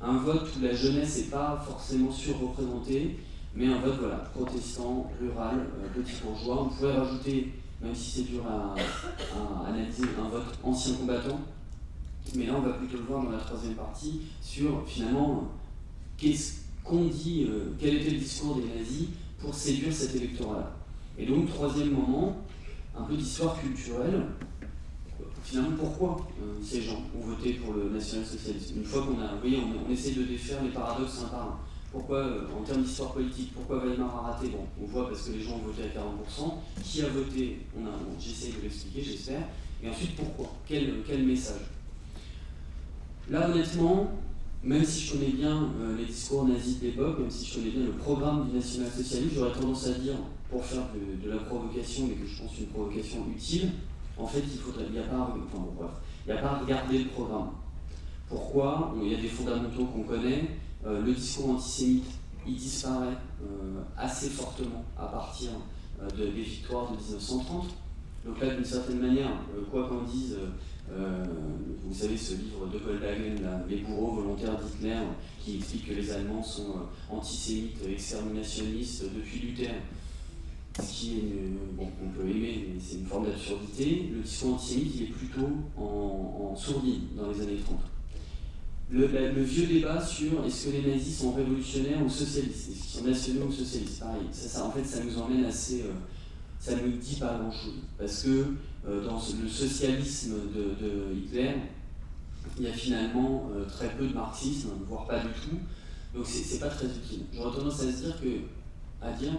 Un vote où la jeunesse n'est pas forcément surreprésentée, mais un vote voilà, protestant, rural, petit bourgeois. On pourrait rajouter, même si c'est dur à analyser, un vote ancien combattant, mais là on va plutôt le voir dans la troisième partie sur finalement qu'est-ce qu'on dit, quel était le discours des nazis pour séduire cet électorat-là. Et donc troisième moment, un peu d'histoire culturelle. Finalement, pourquoi ces gens ont voté pour le national-socialisme? Une fois qu'on a, vous voyez, on essaie de défaire les paradoxes un par un. Pourquoi, en termes d'histoire politique, pourquoi Weimar a raté? Bon, on voit parce que les gens ont voté à 40%. Qui a voté? J'essaie de l'expliquer, j'espère. Et ensuite, pourquoi? Quel message? Là, honnêtement, même si je connais bien les discours nazis de l'époque, même si je connais bien le programme du national-socialisme, j'aurais tendance à dire, pour faire de la provocation, mais que je pense une provocation utile, en fait, il n'y a pas à regarder le programme. Pourquoi? Il y a des fondamentaux qu'on connaît. Le discours antisémite, il disparaît assez fortement à partir des victoires de 1930. Donc là, d'une certaine manière, quoi qu'en dise, vous savez ce livre de Goldhagen, Les bourreaux volontaires d'Hitler, qui explique que les Allemands sont antisémites, exterminationnistes depuis Luther. Ce qui est, bon, on peut aimer, mais c'est une forme d'absurdité. Le discours antisémite, il est plutôt en sourdine dans les années 30. Le vieux débat sur est-ce que les nazis sont révolutionnaires ou socialistes, est-ce qu'ils sont nationaux ou socialistes, pareil, en fait, ça nous emmène assez... ça ne nous dit pas grand-chose, parce que dans le socialisme de Hitler, il y a finalement très peu de marxisme, voire pas du tout, donc c'est pas très utile. J'aurais tendance à dire,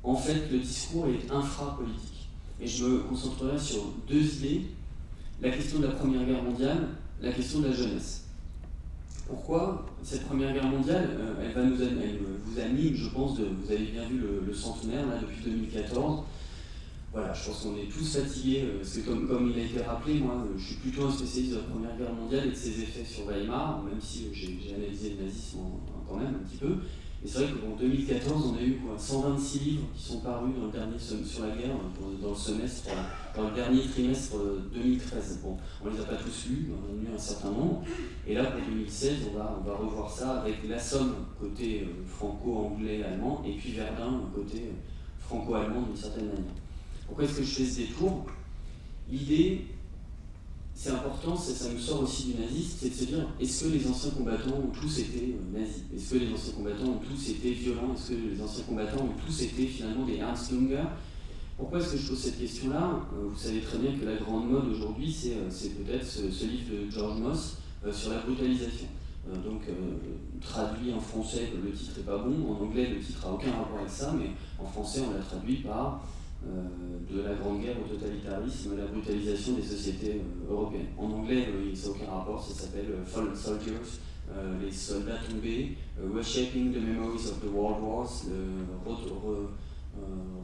en fait, le discours est infra-politique. Et je me concentrerai sur deux idées, la question de la Première Guerre mondiale, la question de la jeunesse. Pourquoi cette Première Guerre mondiale, elle vous anime, je pense, vous avez bien vu le centenaire là, depuis 2014. Voilà, je pense qu'on est tous fatigués, parce que comme il a été rappelé, moi je suis plutôt un spécialiste de la Première Guerre mondiale et de ses effets sur Weimar, même si j'ai analysé le nazisme quand même un petit peu. Et c'est vrai qu'en 2014, on a eu 126 livres qui sont parus dans le dernier sur la guerre, dans le semestre, dans le dernier trimestre 2013. Bon, on les a pas tous lus, on en a lu un certain nombre. Et là, pour 2016, on va revoir ça avec la Somme côté franco-anglais-allemand, et puis Verdun côté franco-allemand d'une certaine manière. Pourquoi est-ce que je fais ce détour? L'idée, c'est important, ça nous sort aussi du nazisme, c'est de se dire, est-ce que les anciens combattants ont tous été nazis? Est-ce que les anciens combattants ont tous été violents? Est-ce que les anciens combattants ont tous été finalement des Ernst Junger? Pourquoi est-ce que je pose cette question-là? Vous savez très bien que la grande mode aujourd'hui, c'est peut-être ce livre de George Moss sur la brutalisation. Traduit en français, le titre n'est pas bon, en anglais le titre n'a aucun rapport avec ça, mais en français on l'a traduit par de la Grande Guerre au totalitarisme, la brutalisation des sociétés européennes. En anglais, ça n'a aucun rapport, ça s'appelle Fallen Soldiers, les soldats tombés, Reshaping the Memories of the World Wars,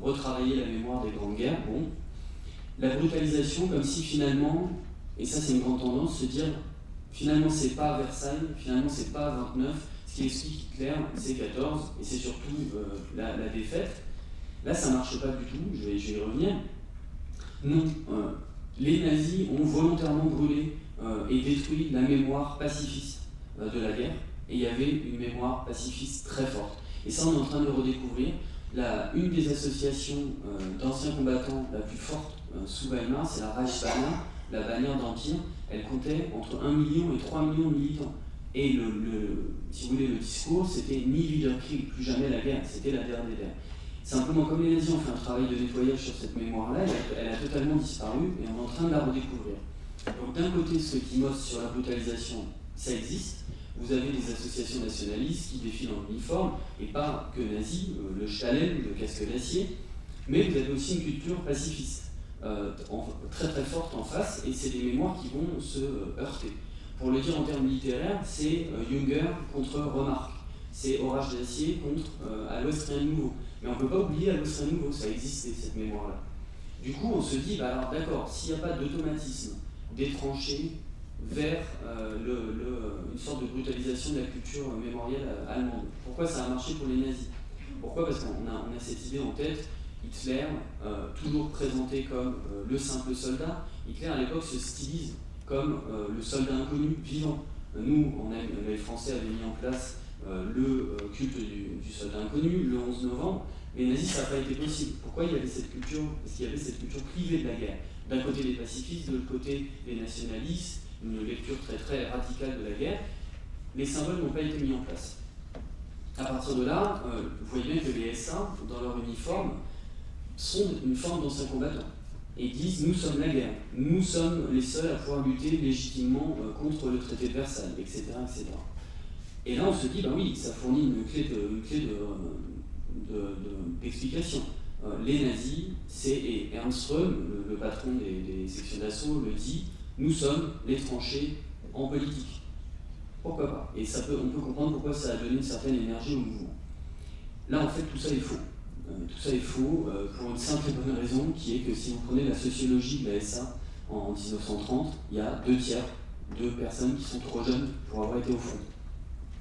retravailler la mémoire des grandes guerres. Bon. La brutalisation, comme si finalement, et ça c'est une grande tendance, se dire finalement c'est pas Versailles, finalement c'est pas 29, ce qui explique Hitler, c'est 14, et c'est surtout la défaite. Là, ça ne marche pas du tout, je vais y revenir. Non, les nazis ont volontairement brûlé et détruit la mémoire pacifiste de la guerre, et il y avait une mémoire pacifiste très forte. Et ça, on est en train de le redécouvrir. Une des associations d'anciens combattants la plus forte sous Weimar, c'est la Reichsbanner, la bannière d'Empire. Elle comptait entre 1 million et 3 millions de militants. Et si vous voulez, le discours, c'était ni Wiederkrieg, plus jamais la guerre, c'était la dernière guerre. Simplement, comme les nazis ont fait un travail de nettoyage sur cette mémoire-là, elle a totalement disparu et on est en train de la redécouvrir. Donc d'un côté, ce qui mosse sur la brutalisation, ça existe. Vous avez des associations nationalistes qui défilent en uniforme, et pas que nazis, le Stalin, le casque d'acier, mais vous avez aussi une culture pacifiste, très très forte en face, et c'est des mémoires qui vont se heurter. Pour le dire en termes littéraires, c'est Junger contre Remarque. C'est Orage d'acier contre À l'Ouest rien de nouveau. Mais on ne peut pas oublier À l'Ouest rien de nouveau, ça existait cette mémoire-là. Du coup, on se dit, bah alors d'accord, s'il n'y a pas d'automatisme des tranchées vers une sorte de brutalisation de la culture mémorielle allemande, pourquoi ça a marché pour les nazis? Pourquoi? Parce qu'on a cette idée en tête, Hitler, toujours présenté comme le simple soldat. Hitler à l'époque se stylise comme le soldat inconnu, vivant. Nous, les Français avaient mis en place le culte du soldat inconnu le 11 novembre, mais les nazis, ça n'a pas été possible. Pourquoi il y avait cette culture? Parce qu'il y avait cette culture privée de la guerre. D'un côté les pacifistes, de l'autre côté les nationalistes, une lecture très très radicale de la guerre. Les symboles n'ont pas été mis en place. À partir de là, vous voyez bien que les SA, dans leur uniforme, sont une forme d'anciens combattants. Et disent, nous sommes la guerre, nous sommes les seuls à pouvoir lutter légitimement contre le traité de Versailles, etc., etc. Et là, on se dit, ben oui, ça fournit une clé d'explication. Les nazis, et Ernst Röhm, le patron des sections d'assaut, le dit, nous sommes les tranchées en politique. Pourquoi pas? Et on peut comprendre pourquoi ça a donné une certaine énergie au mouvement. Là, en fait, tout ça est faux. Tout ça est faux pour une simple et bonne raison, qui est que si vous prenez la sociologie de la SA en 1930, il y a 2/3 de personnes qui sont trop jeunes pour avoir été au front.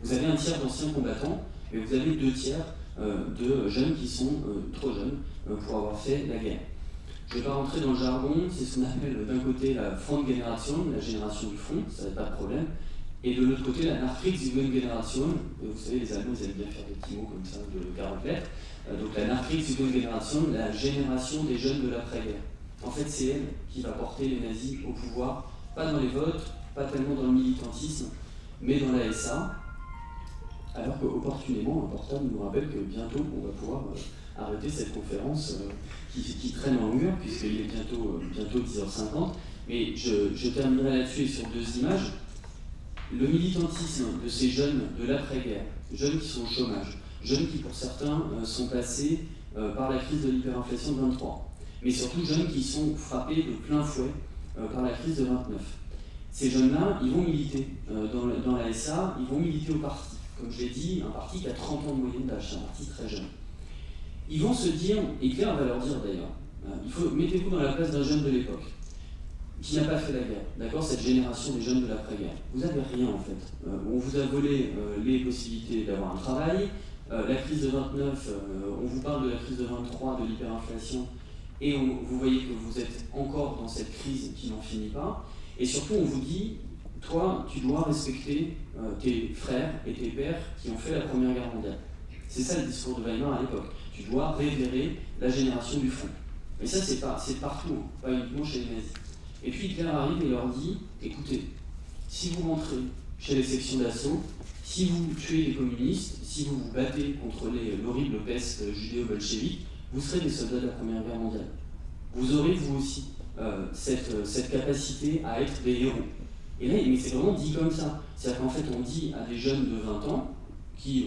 Vous avez 1/3 d'anciens combattants, mais vous avez 2/3 de jeunes qui sont trop jeunes pour avoir fait la guerre. Je ne vais pas rentrer dans le jargon, c'est ce qu'on appelle d'un côté la Frontgeneration, la génération du front, ça n'a pas de problème, et de l'autre côté la Nachkriegsjugendgeneration, vous savez les Allemands ils aiment bien faire des petits mots comme ça de 40 lettres, donc la Nachkriegsjugendgeneration, la génération des jeunes de l'après-guerre. En fait c'est elle qui va porter les nazis au pouvoir, pas dans les votes, pas tellement dans le militantisme, mais dans la SA, alors qu'opportunément, un portable nous rappelle que bientôt on va pouvoir arrêter cette conférence qui traîne en longueur, puisqu'il est bientôt 10h50. Mais je terminerai là-dessus sur 2 images. Le militantisme de ces jeunes de l'après-guerre, jeunes qui sont au chômage, jeunes qui pour certains sont passés par la crise de l'hyperinflation de 23, mais surtout jeunes qui sont frappés de plein fouet par la crise de 29. Ces jeunes-là, ils vont militer dans la SA, ils vont militer au parti. Comme je l'ai dit, un parti qui a 30 ans de moyenne d'âge, c'est un parti très jeune. Ils vont se dire, et Claire va leur dire d'ailleurs, mettez-vous dans la place d'un jeune de l'époque, qui n'a pas fait la guerre, d'accord, cette génération des jeunes de l'après-guerre. Vous n'avez rien en fait. On vous a volé les possibilités d'avoir un travail, la crise de 29, on vous parle de la crise de 23, de l'hyperinflation, et vous voyez que vous êtes encore dans cette crise qui n'en finit pas, et surtout on vous dit, toi, tu dois respecter tes frères et tes pères qui ont fait la Première Guerre mondiale. C'est ça le discours de Weimar à l'époque. Tu dois révérer la génération du front. Mais ça, c'est partout, pas uniquement chez les nazis. Et puis Hitler arrive et leur dit, écoutez, si vous rentrez chez les sections d'assaut, si vous tuez les communistes, si vous vous battez contre l'horrible peste judéo-bolchevique, vous serez des soldats de la Première Guerre mondiale. Vous aurez, vous aussi, cette capacité à être des héros. Et là, mais c'est vraiment dit comme ça. C'est-à-dire qu'en fait, on dit à des jeunes de 20 ans, qui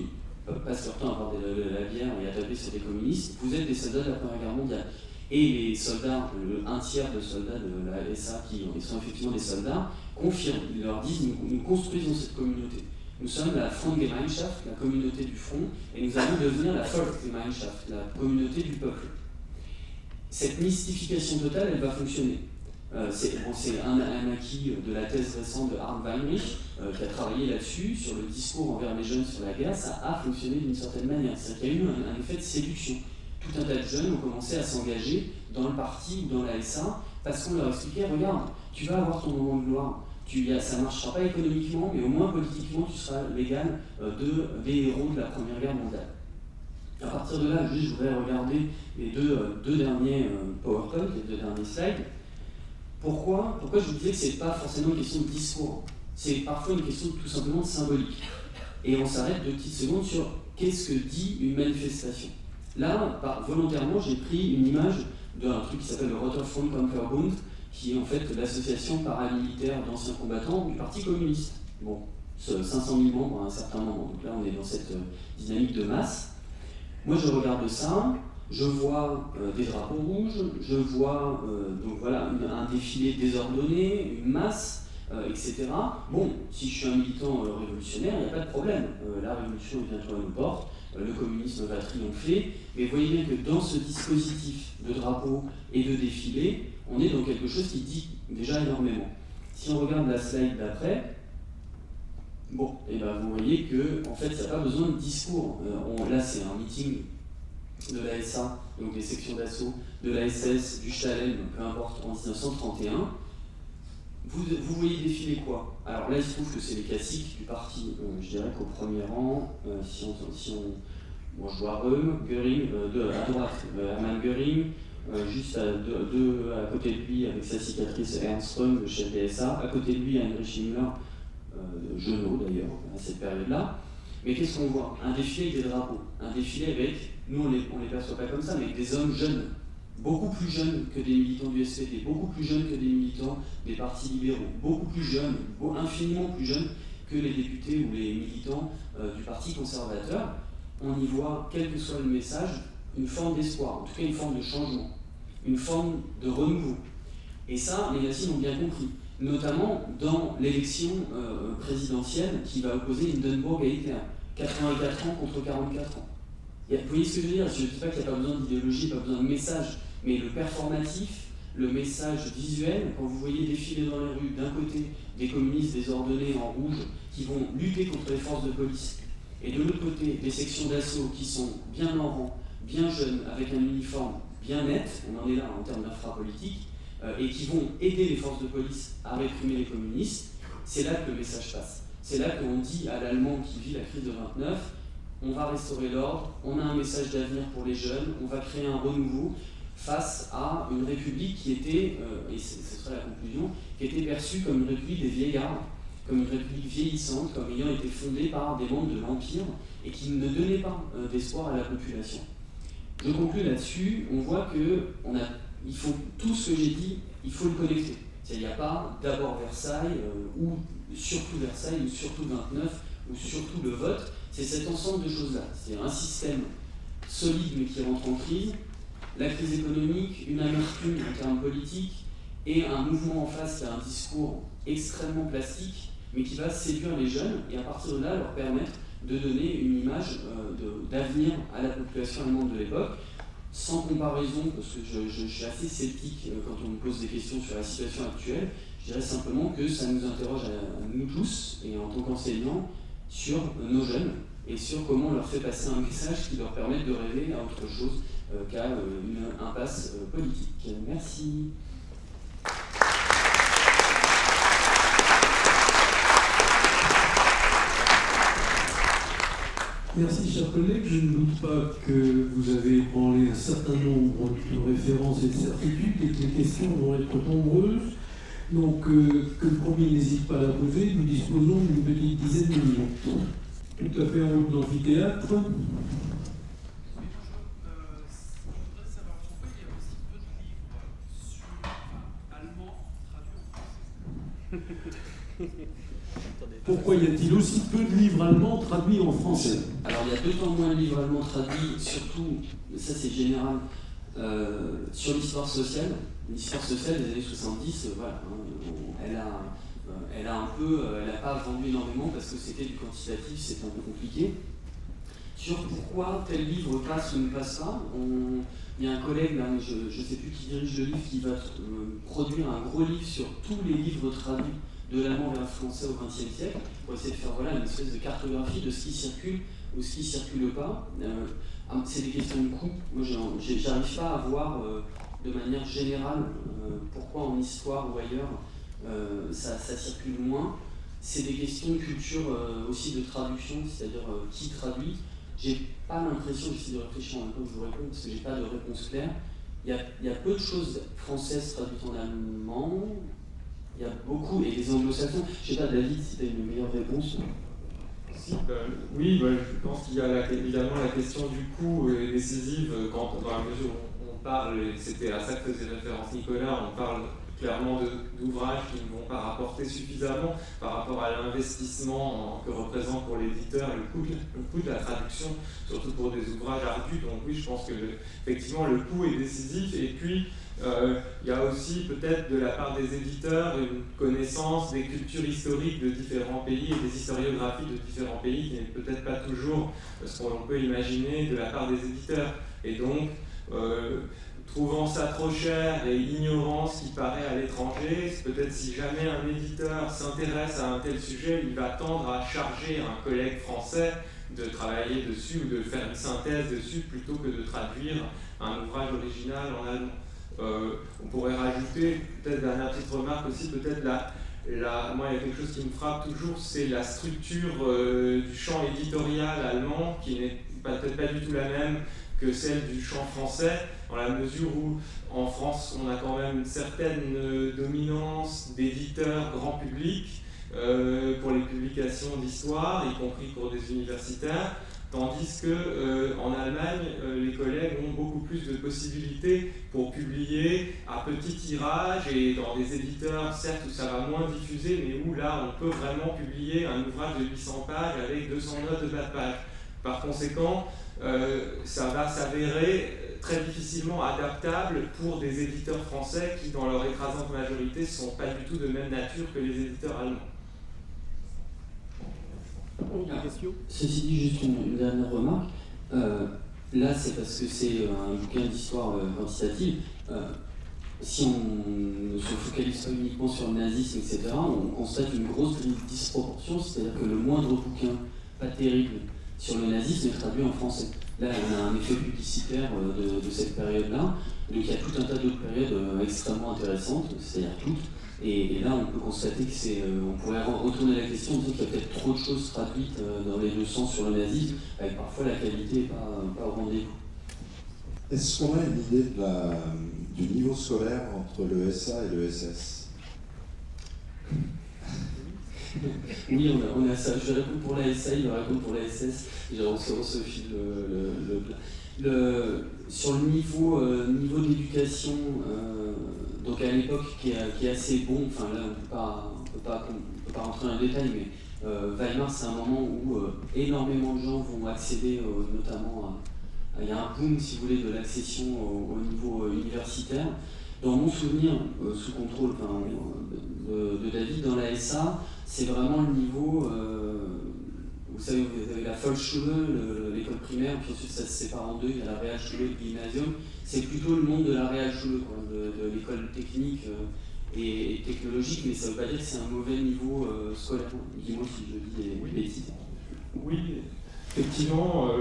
passent leur temps à boire de la bière et à taper sur des communistes, vous êtes des soldats de la Première Guerre mondiale. Et les soldats, 1/3 de soldats de la SA qui sont effectivement des soldats, confirment, ils leur disent, nous construisons cette communauté. Nous sommes la Frontgemeinschaft, la communauté du front, et nous allons devenir la Volksgemeinschaft, la communauté du peuple. Cette mystification totale, elle va fonctionner. C'est un acquis de la thèse récente de Arndt Weinrich, qui a travaillé là-dessus, sur le discours envers les jeunes sur la guerre. Ça a fonctionné d'une certaine manière. C'est-à-dire qu'il y a eu un effet de séduction. Tout un tas de jeunes ont commencé à s'engager dans le parti ou dans la SA parce qu'on leur expliquait, regarde, tu vas avoir ton moment de gloire. Ça ne marchera pas économiquement, mais au moins politiquement, tu seras l'égal des héros de la Première Guerre mondiale. À partir de là, je voudrais regarder les deux derniers PowerPoint, les 2 derniers slides. Pourquoi je vous disais que ce n'est pas forcément une question de discours, c'est parfois une question tout simplement de symbolique. Et on s'arrête 2 petites secondes sur qu'est-ce que dit une manifestation. Là, volontairement, j'ai pris une image d'un truc qui s'appelle le Roter Front Kampfverbund, qui est en fait l'association paramilitaire d'anciens combattants du Parti communiste. Bon, 500 000 membres à un certain moment, donc là on est dans cette dynamique de masse. Moi je regarde ça, je vois des drapeaux rouges, je vois donc voilà, un défilé désordonné, une masse, etc. Bon, si je suis un militant révolutionnaire, il n'y a pas de problème. La révolution est bientôt à nos portes, le communisme va triompher, mais voyez bien que dans ce dispositif de drapeau et de défilé, on est dans quelque chose qui dit déjà énormément. Si on regarde la slide d'après, bon, et ben vous voyez que en fait, il n'y a pas besoin de discours. Là, c'est un meeting de la SA, donc des sections d'assaut, de la SS, du Chalem, peu importe, en 1931. Vous voyez défiler quoi? Alors là, il se trouve que c'est les classiques du parti. Je dirais qu'au premier rang, bon, je vois Röhm, Göring, à droite, Hermann Göring, juste à côté de lui, avec sa cicatrice, Ernst Röhm, le chef des SA, à côté de lui, Heinrich Himmler, Genot d'ailleurs, à cette période-là. Mais qu'est-ce qu'on voit? Un défilé avec des drapeaux, un défilé avec, nous on les perçoit pas comme ça, mais avec des hommes jeunes, beaucoup plus jeunes que des militants du SPD, beaucoup plus jeunes que des militants des partis libéraux, beaucoup plus jeunes, infiniment plus jeunes que les députés ou les militants du Parti conservateur. On y voit, quel que soit le message, une forme d'espoir, en tout cas une forme de changement, une forme de renouveau. Et ça, les nazis l'ont bien compris, notamment dans l'élection présidentielle qui va opposer Hindenburg à Hitler, 84 ans contre 44 ans. Vous voyez ce que je veux dire? Je ne dis pas qu'il n'y a pas besoin d'idéologie, pas besoin de message, mais le performatif, le message visuel, quand vous voyez défiler dans les rues, d'un côté des communistes désordonnés en rouge qui vont lutter contre les forces de police, et de l'autre côté des sections d'assaut qui sont bien en rang, bien jeunes, avec un uniforme bien net, on en est là en termes d'infrapolitique, et qui vont aider les forces de police à réprimer les communistes, c'est là que le message passe. C'est là qu'on dit à l'Allemand qui vit la crise de 29, on va restaurer l'ordre, on a un message d'avenir pour les jeunes, on va créer un renouveau face à une république qui était, et ce serait la conclusion, qui était perçue comme une république des vieillards, comme une république vieillissante, comme ayant été fondée par des membres de l'Empire et qui ne donnait pas d'espoir à la population. Je conclue là-dessus, on voit il faut tout ce que j'ai dit, il faut le connecter. Il n'y a pas d'abord Versailles, ou surtout Versailles, ou surtout 29, ou surtout le vote. C'est cet ensemble de choses-là. C'est un système solide mais qui rentre en crise, la crise économique, une amertume en termes politiques, et un mouvement en face qui a un discours extrêmement plastique, mais qui va séduire les jeunes et à partir de là leur permettre de donner une image d'avenir à la population allemande de l'époque. Sans comparaison, parce que je suis assez sceptique quand on me pose des questions sur la situation actuelle, je dirais simplement que ça nous interroge à nous tous, et en tant qu'enseignants, sur nos jeunes, et sur comment on leur fait passer un message qui leur permette de rêver à autre chose qu'à une impasse politique. Merci. Merci, chers collègues. Je ne doute pas que vous avez ébranlé un certain nombre de références et de certitudes et que les questions vont être nombreuses. Donc, que le premier n'hésite pas à la poser, nous disposons d'une petite dizaine de minutes. Tout à fait en haut de l'amphithéâtre. Je voudrais savoir pourquoi il y a aussi peu de livres allemands traduits en français. Pourquoi y a-t-il aussi peu de livres allemands traduits en français? Alors il y a d'autant moins de livres allemands traduits, surtout, ça c'est général, sur l'histoire sociale. L'histoire sociale des années 70, voilà, elle n'a pas vendu énormément parce que c'était du quantitatif, c'était un peu compliqué. Sur pourquoi tel livre passe ou ne passe pas, il y a un collègue, là, je ne sais plus qui dirige le livre, qui va produire un gros livre sur tous les livres traduits de l'allemand vers le français au XXe siècle, pour essayer de faire une espèce de cartographie de ce qui circule ou ce qui ne circule pas. C'est des questions de coût. Moi, j'arrive pas à voir de manière générale pourquoi en histoire ou ailleurs ça circule moins. C'est des questions de culture aussi de traduction, c'est-à-dire qui traduit. J'ai pas l'impression, j'essaie de réfléchir en même temps que je vous réponds, parce que j'ai pas de réponse claire. Il y a peu de choses françaises traduites en allemand. Il y a beaucoup, et les anglo-saxons, je ne sais pas, David, si tu as une meilleure réponse. Oui, je pense qu'il y a évidemment la question du coût décisive quand, dans la mesure où on parle, et c'était à ça que faisait référence Nicolas, on parle clairement d'ouvrages qui ne vont pas rapporter suffisamment par rapport à l'investissement que représente pour l'éditeur le coût de la traduction, surtout pour des ouvrages ardus. Donc oui, je pense que effectivement le coût est décisif, et puis Il y a aussi peut-être de la part des éditeurs une connaissance des cultures historiques de différents pays et des historiographies de différents pays qui n'est peut-être pas toujours ce qu'on peut imaginer de la part des éditeurs. Et donc, trouvant ça trop cher et ignorant ce qui paraît à l'étranger, peut-être si jamais un éditeur s'intéresse à un tel sujet, il va tendre à charger un collègue français de travailler dessus ou de faire une synthèse dessus plutôt que de traduire un ouvrage original en allemand. On pourrait rajouter, peut-être dernière petite remarque aussi, peut-être moi il y a quelque chose qui me frappe toujours, c'est la structure du champ éditorial allemand qui n'est peut-être pas du tout la même que celle du champ français, dans la mesure où en France on a quand même une certaine dominance d'éditeurs grand public pour les publications d'histoire, y compris pour des universitaires, tandis qu'en Allemagne, les collègues ont beaucoup plus de possibilités pour publier à petit tirage et dans des éditeurs, certes, où ça va moins diffuser, mais où là, on peut vraiment publier un ouvrage de 800 pages avec 200 notes de bas de page. Par conséquent, ça va s'avérer très difficilement adaptable pour des éditeurs français qui, dans leur écrasante majorité, ne sont pas du tout de même nature que les éditeurs allemands. Ceci dit, juste une dernière remarque. Là, c'est parce que c'est un bouquin d'histoire quantitative. Si on ne se focalise pas uniquement sur le nazisme, etc., on constate une grosse disproportion, c'est-à-dire que le moindre bouquin pas terrible sur le nazisme est traduit en français. Là, on a un effet publicitaire de cette période-là. Donc il y a tout un tas d'autres périodes extrêmement intéressantes, c'est-à-dire toutes. Et là, on peut constater que on pourrait retourner la question en disant qu'il y a peut-être trop de choses traduites dans les deux sens sur le nazisme, avec parfois la qualité n'est pas au rendez-vous. Est-ce qu'on a une idée du niveau scolaire entre le SA et le SS? Oui, on a ça. Je vais répondre pour la SA, il va répondre pour la SS. J'ai reçu Sophie sur le niveau d'éducation, donc à l'époque qui est assez bon. Enfin là, on peut pas rentrer dans les détails, mais Weimar, c'est un moment où énormément de gens vont accéder, notamment il y a un boom, si vous voulez, de l'accession au niveau universitaire. Dans mon souvenir, sous contrôle de David, dans la SA, c'est vraiment le niveau, vous savez, vous avez la Volksschule, l'école primaire, puis ensuite ça se sépare en deux, il y a la Realschule et le Gymnasium. C'est plutôt le monde de la Realschule, de l'école technique et technologique, mais ça ne veut pas dire que c'est un mauvais niveau scolaire. Dis-moi si je dis des bêtises. Oui, effectivement,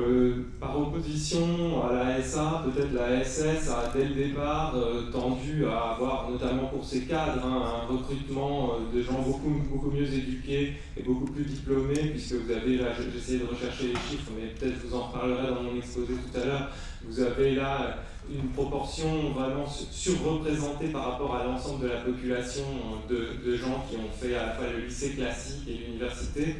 par opposition à la SA, peut-être la SS a dès le départ tendu à avoir, notamment pour ses cadres, un recrutement de gens beaucoup mieux éduqués et beaucoup plus diplômés, puisque vous avez là, j'essaie de rechercher les chiffres, mais peut-être je vous en reparlerai dans mon exposé tout à l'heure, vous avez là une proportion vraiment surreprésentée par rapport à l'ensemble de la population de gens qui ont fait à la fois le lycée classique et l'université.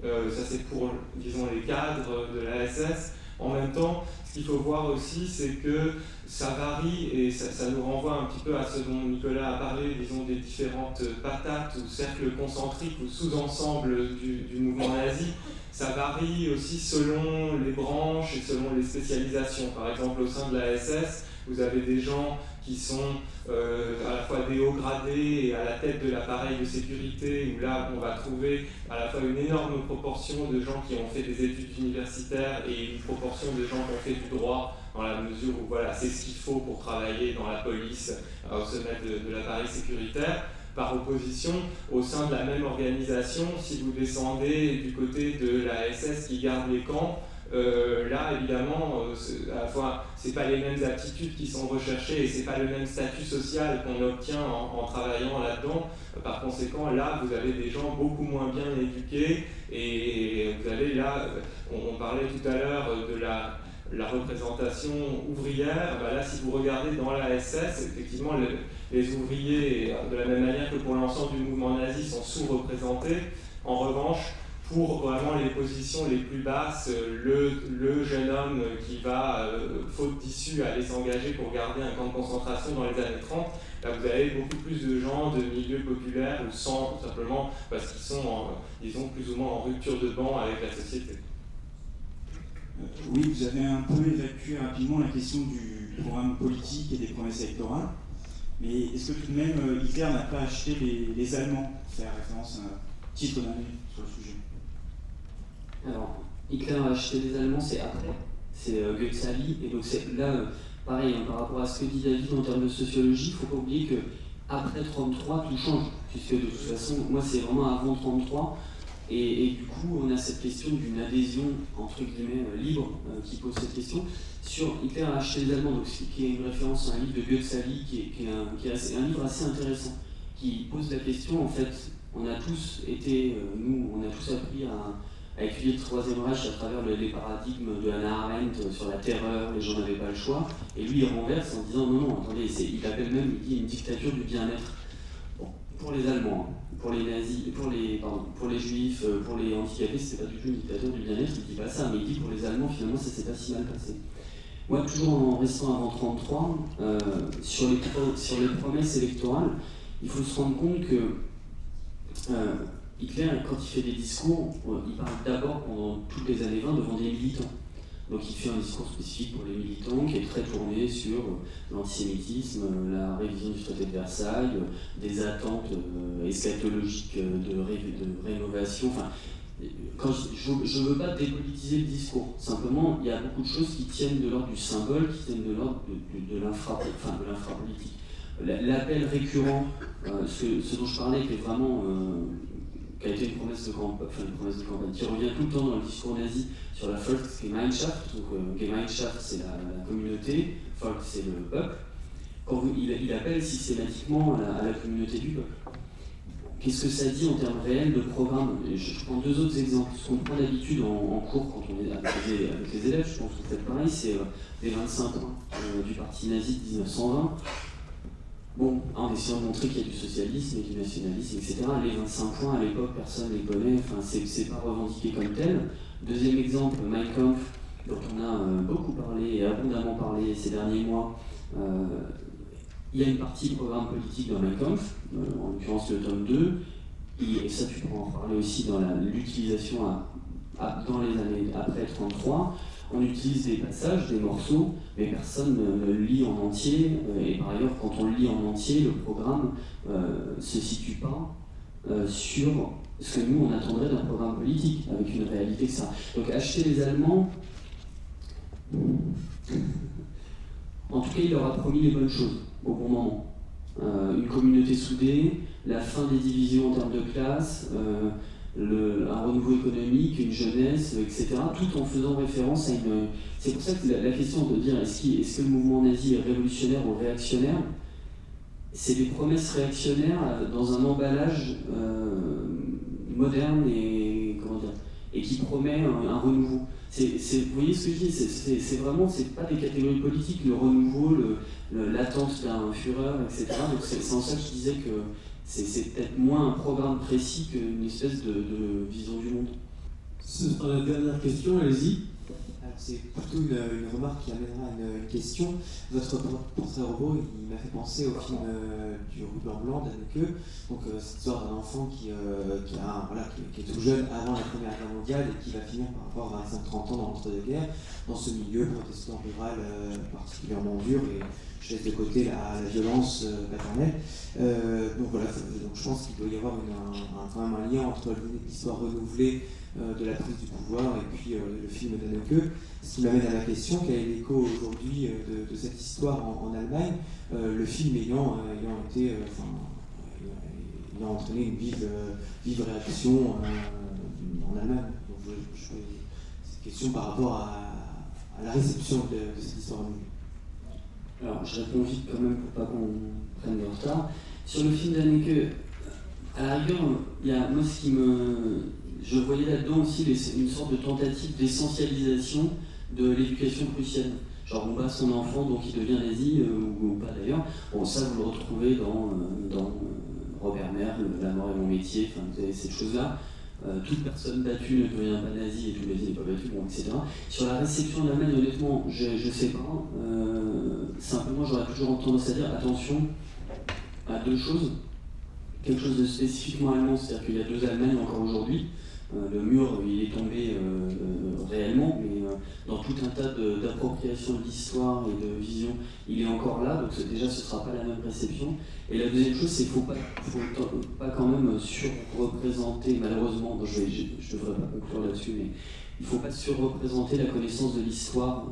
Ça c'est pour, disons, les cadres de la SS. En même temps, ce qu'il faut voir aussi, c'est que ça varie et ça nous renvoie un petit peu à ce dont Nicolas a parlé, disons, des différentes patates ou cercles concentriques ou sous-ensembles du mouvement nazi. Ça varie aussi selon les branches et selon les spécialisations. Par exemple, au sein de la SS, vous avez des gens qui sont à la fois des hauts gradés et à la tête de l'appareil de sécurité, où là on va trouver à la fois une énorme proportion de gens qui ont fait des études universitaires et une proportion de gens qui ont fait du droit, dans la mesure où voilà, c'est ce qu'il faut pour travailler dans la police au sommet de l'appareil sécuritaire. Par opposition, au sein de la même organisation, si vous descendez du côté de la SS qui garde les camps, là, évidemment, à la fois, c'est pas les mêmes aptitudes qui sont recherchées et c'est pas le même statut social qu'on obtient en travaillant là-dedans. Par conséquent, là, vous avez des gens beaucoup moins bien éduqués et vous avez là, on parlait tout à l'heure de la représentation ouvrière. Ben là, si vous regardez dans la SS, effectivement, les ouvriers, de la même manière que pour l'ensemble du mouvement nazi, sont sous-représentés. En revanche, pour vraiment les positions les plus basses, le jeune homme qui va, faute d'issue, aller s'engager pour garder un camp de concentration dans les années 30, là vous avez beaucoup plus de gens de milieux populaires ou sans, simplement parce qu'ils sont, disons, plus ou moins en rupture de banc avec la société. Oui, vous avez un peu évacué rapidement la question du programme politique et des promesses électorales. Mais est-ce que tout de même Hitler n'a pas acheté les Allemands? C'est la référence à un titre d'un livre sur le sujet. Alors, Hitler a acheté les Allemands, c'est après. C'est Goethe-Ali. Et donc là, pareil, hein, par rapport à ce que dit David en termes de sociologie, il ne faut pas oublier qu'après 1933, tout change. Puisque de toute façon, moi, c'est vraiment avant 1933. Et du coup, on a cette question d'une adhésion, entre guillemets, libre, qui pose cette question. Sur Hitler a acheté les Allemands, donc, qui est une référence à un livre de Goethe-Ali, qui est un livre assez intéressant, qui pose la question, en fait, on a tous été, nous, on a tous appris à étudier le Troisième Reich à travers les paradigmes de Hannah Arendt sur la terreur, les gens n'avaient pas le choix, et lui il renverse en disant non, attendez, il appelle même, il dit une dictature du bien-être. Bon, pour les Allemands, pour les nazis, pour les juifs, pour les handicapés, c'était pas du tout une dictature du bien-être, il dit pas ça, mais il dit pour les Allemands, finalement, ça s'est pas si mal passé. Moi, toujours en restant avant 1933, sur les promesses électorales, il faut se rendre compte que Hitler, quand il fait des discours, il parle d'abord pendant toutes les années 20 devant des militants. Donc il fait un discours spécifique pour les militants qui est très tourné sur l'antisémitisme, la révision du traité de Versailles, des attentes eschatologiques de rénovation. Enfin, je ne veux pas dépolitiser le discours, simplement il y a beaucoup de choses qui tiennent de l'ordre du symbole, qui tiennent de l'ordre de l'infrapolitique. L'appel récurrent, ce dont je parlais, qui est vraiment qui a été une promesse de campagne, qui revient tout le temps dans le discours nazi sur la Volksgemeinschaft. Donc Gemeinschaft c'est la communauté, Volk c'est le peuple. Quand il appelle systématiquement à la communauté du peuple. Qu'est-ce que ça dit en termes réels de programme? Je prends deux autres exemples. Ce qu'on prend d'habitude en cours quand on est avec les élèves, je pense que vous faites pareil, c'est les 25 points du parti nazi de 1920. Bon, en essayant de montrer qu'il y a du socialisme et du nationalisme, etc. Les 25 points, à l'époque, personne ne les connaît, enfin, c'est pas revendiqué comme tel. Deuxième exemple, Mein Kampf, dont on a beaucoup parlé et abondamment parlé ces derniers mois. Il y a une partie programme politique dans Mein Kampf, en l'occurrence le tome 2, et ça tu pourras en reparler aussi dans l'utilisation dans les années après 1933. On utilise des passages, des morceaux, mais personne ne le lit en entier. Et par ailleurs, quand on le lit en entier, le programme ne se situe pas sur ce que nous, on attendrait d'un programme politique, avec une réalité que ça. Donc acheter les Allemands, en tout cas, il leur a promis les bonnes choses, au bon moment. Une communauté soudée, la fin des divisions en termes de classe, un renouveau économique, une jeunesse, etc., tout en faisant référence à une... C'est pour ça que la question de dire est-ce que le mouvement nazi est révolutionnaire ou réactionnaire, c'est des promesses réactionnaires dans un emballage moderne et qui promet un renouveau. Vous voyez ce que je dis, c'est vraiment, c'est pas des catégories politiques, le renouveau, l'attente d'un Führer, etc. Donc c'est en ça que je disais que c'est peut-être moins un programme précis qu'une espèce de vision du monde. Ce sera la dernière question, allez-y. Alors c'est plutôt une remarque qui amènera à une question. Votre portrait robot, il m'a fait penser au film du Ruban Blanc d'Anneke. Donc cette histoire d'un enfant qui est tout jeune avant la Première Guerre mondiale et qui va finir par avoir 25-30 ans dans l'entre-deux-guerres, dans ce milieu protestant rural particulièrement dur. Et je laisse de côté la violence paternelle. Donc voilà, donc je pense qu'il doit y avoir quand même un lien entre l'histoire renouvelée de la prise du pouvoir et puis le film d'Anneke. Ce qui m'amène à la question, quel est l'écho aujourd'hui de cette histoire en Allemagne, le film ayant entraîné une vive réaction en Allemagne. Donc c'est une question par rapport à la réception de cette histoire renouvelée. Alors, je réponds vite quand même pour pas qu'on prenne de retard. Sur le film d'Anneke, à la rigueur, moi je voyais là-dedans aussi une sorte de tentative d'essentialisation de l'éducation prussienne. Genre on bat son enfant donc il devient nazi, ou pas d'ailleurs. Bon, ça vous le retrouvez dans Robert Merle, La mort est mon métier, enfin vous avez cette chose-là. Toute personne battue ne devient pas nazi et tout nazi n'est pas battu, bon, etc. Sur la réception de l'Allemagne, honnêtement, je sais pas. Simplement, j'aurais toujours tendance à dire attention à deux choses. Quelque chose de spécifiquement allemand, c'est-à-dire qu'il y a deux Allemagnes encore aujourd'hui. Le mur, il est tombé réellement, mais dans tout un tas d'appropriation de l'histoire et de vision, il est encore là, donc déjà ce ne sera pas la même réception. Et la deuxième chose, c'est qu'il ne faut pas quand même surreprésenter, malheureusement, je ne devrais pas conclure là-dessus, mais il ne faut pas surreprésenter la connaissance de l'histoire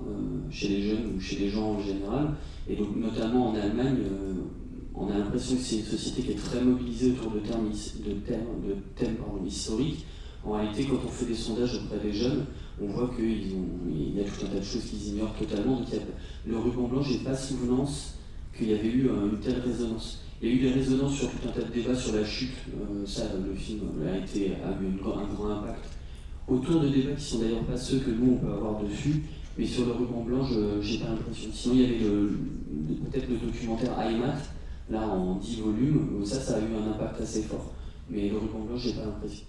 chez les jeunes ou chez les gens en général. Et donc notamment en Allemagne, on a l'impression que c'est une société qui est très mobilisée autour de thèmes historiques. En réalité, quand on fait des sondages auprès des jeunes, on voit qu'il y a tout un tas de choses qu'ils ignorent totalement. Donc le ruban blanc, je n'ai pas souvenance qu'il y avait eu une telle résonance. Il y a eu des résonances sur tout un tas de débats sur la chute. Ça, le film a eu un grand impact. Autour de débats qui sont d'ailleurs pas ceux que nous on peut avoir dessus, mais sur le ruban blanc, j'ai pas l'impression. Sinon, il y avait peut-être le documentaire Heimat, là en 10 volumes, ça a eu un impact assez fort. Mais le ruban blanc, j'ai pas l'impression.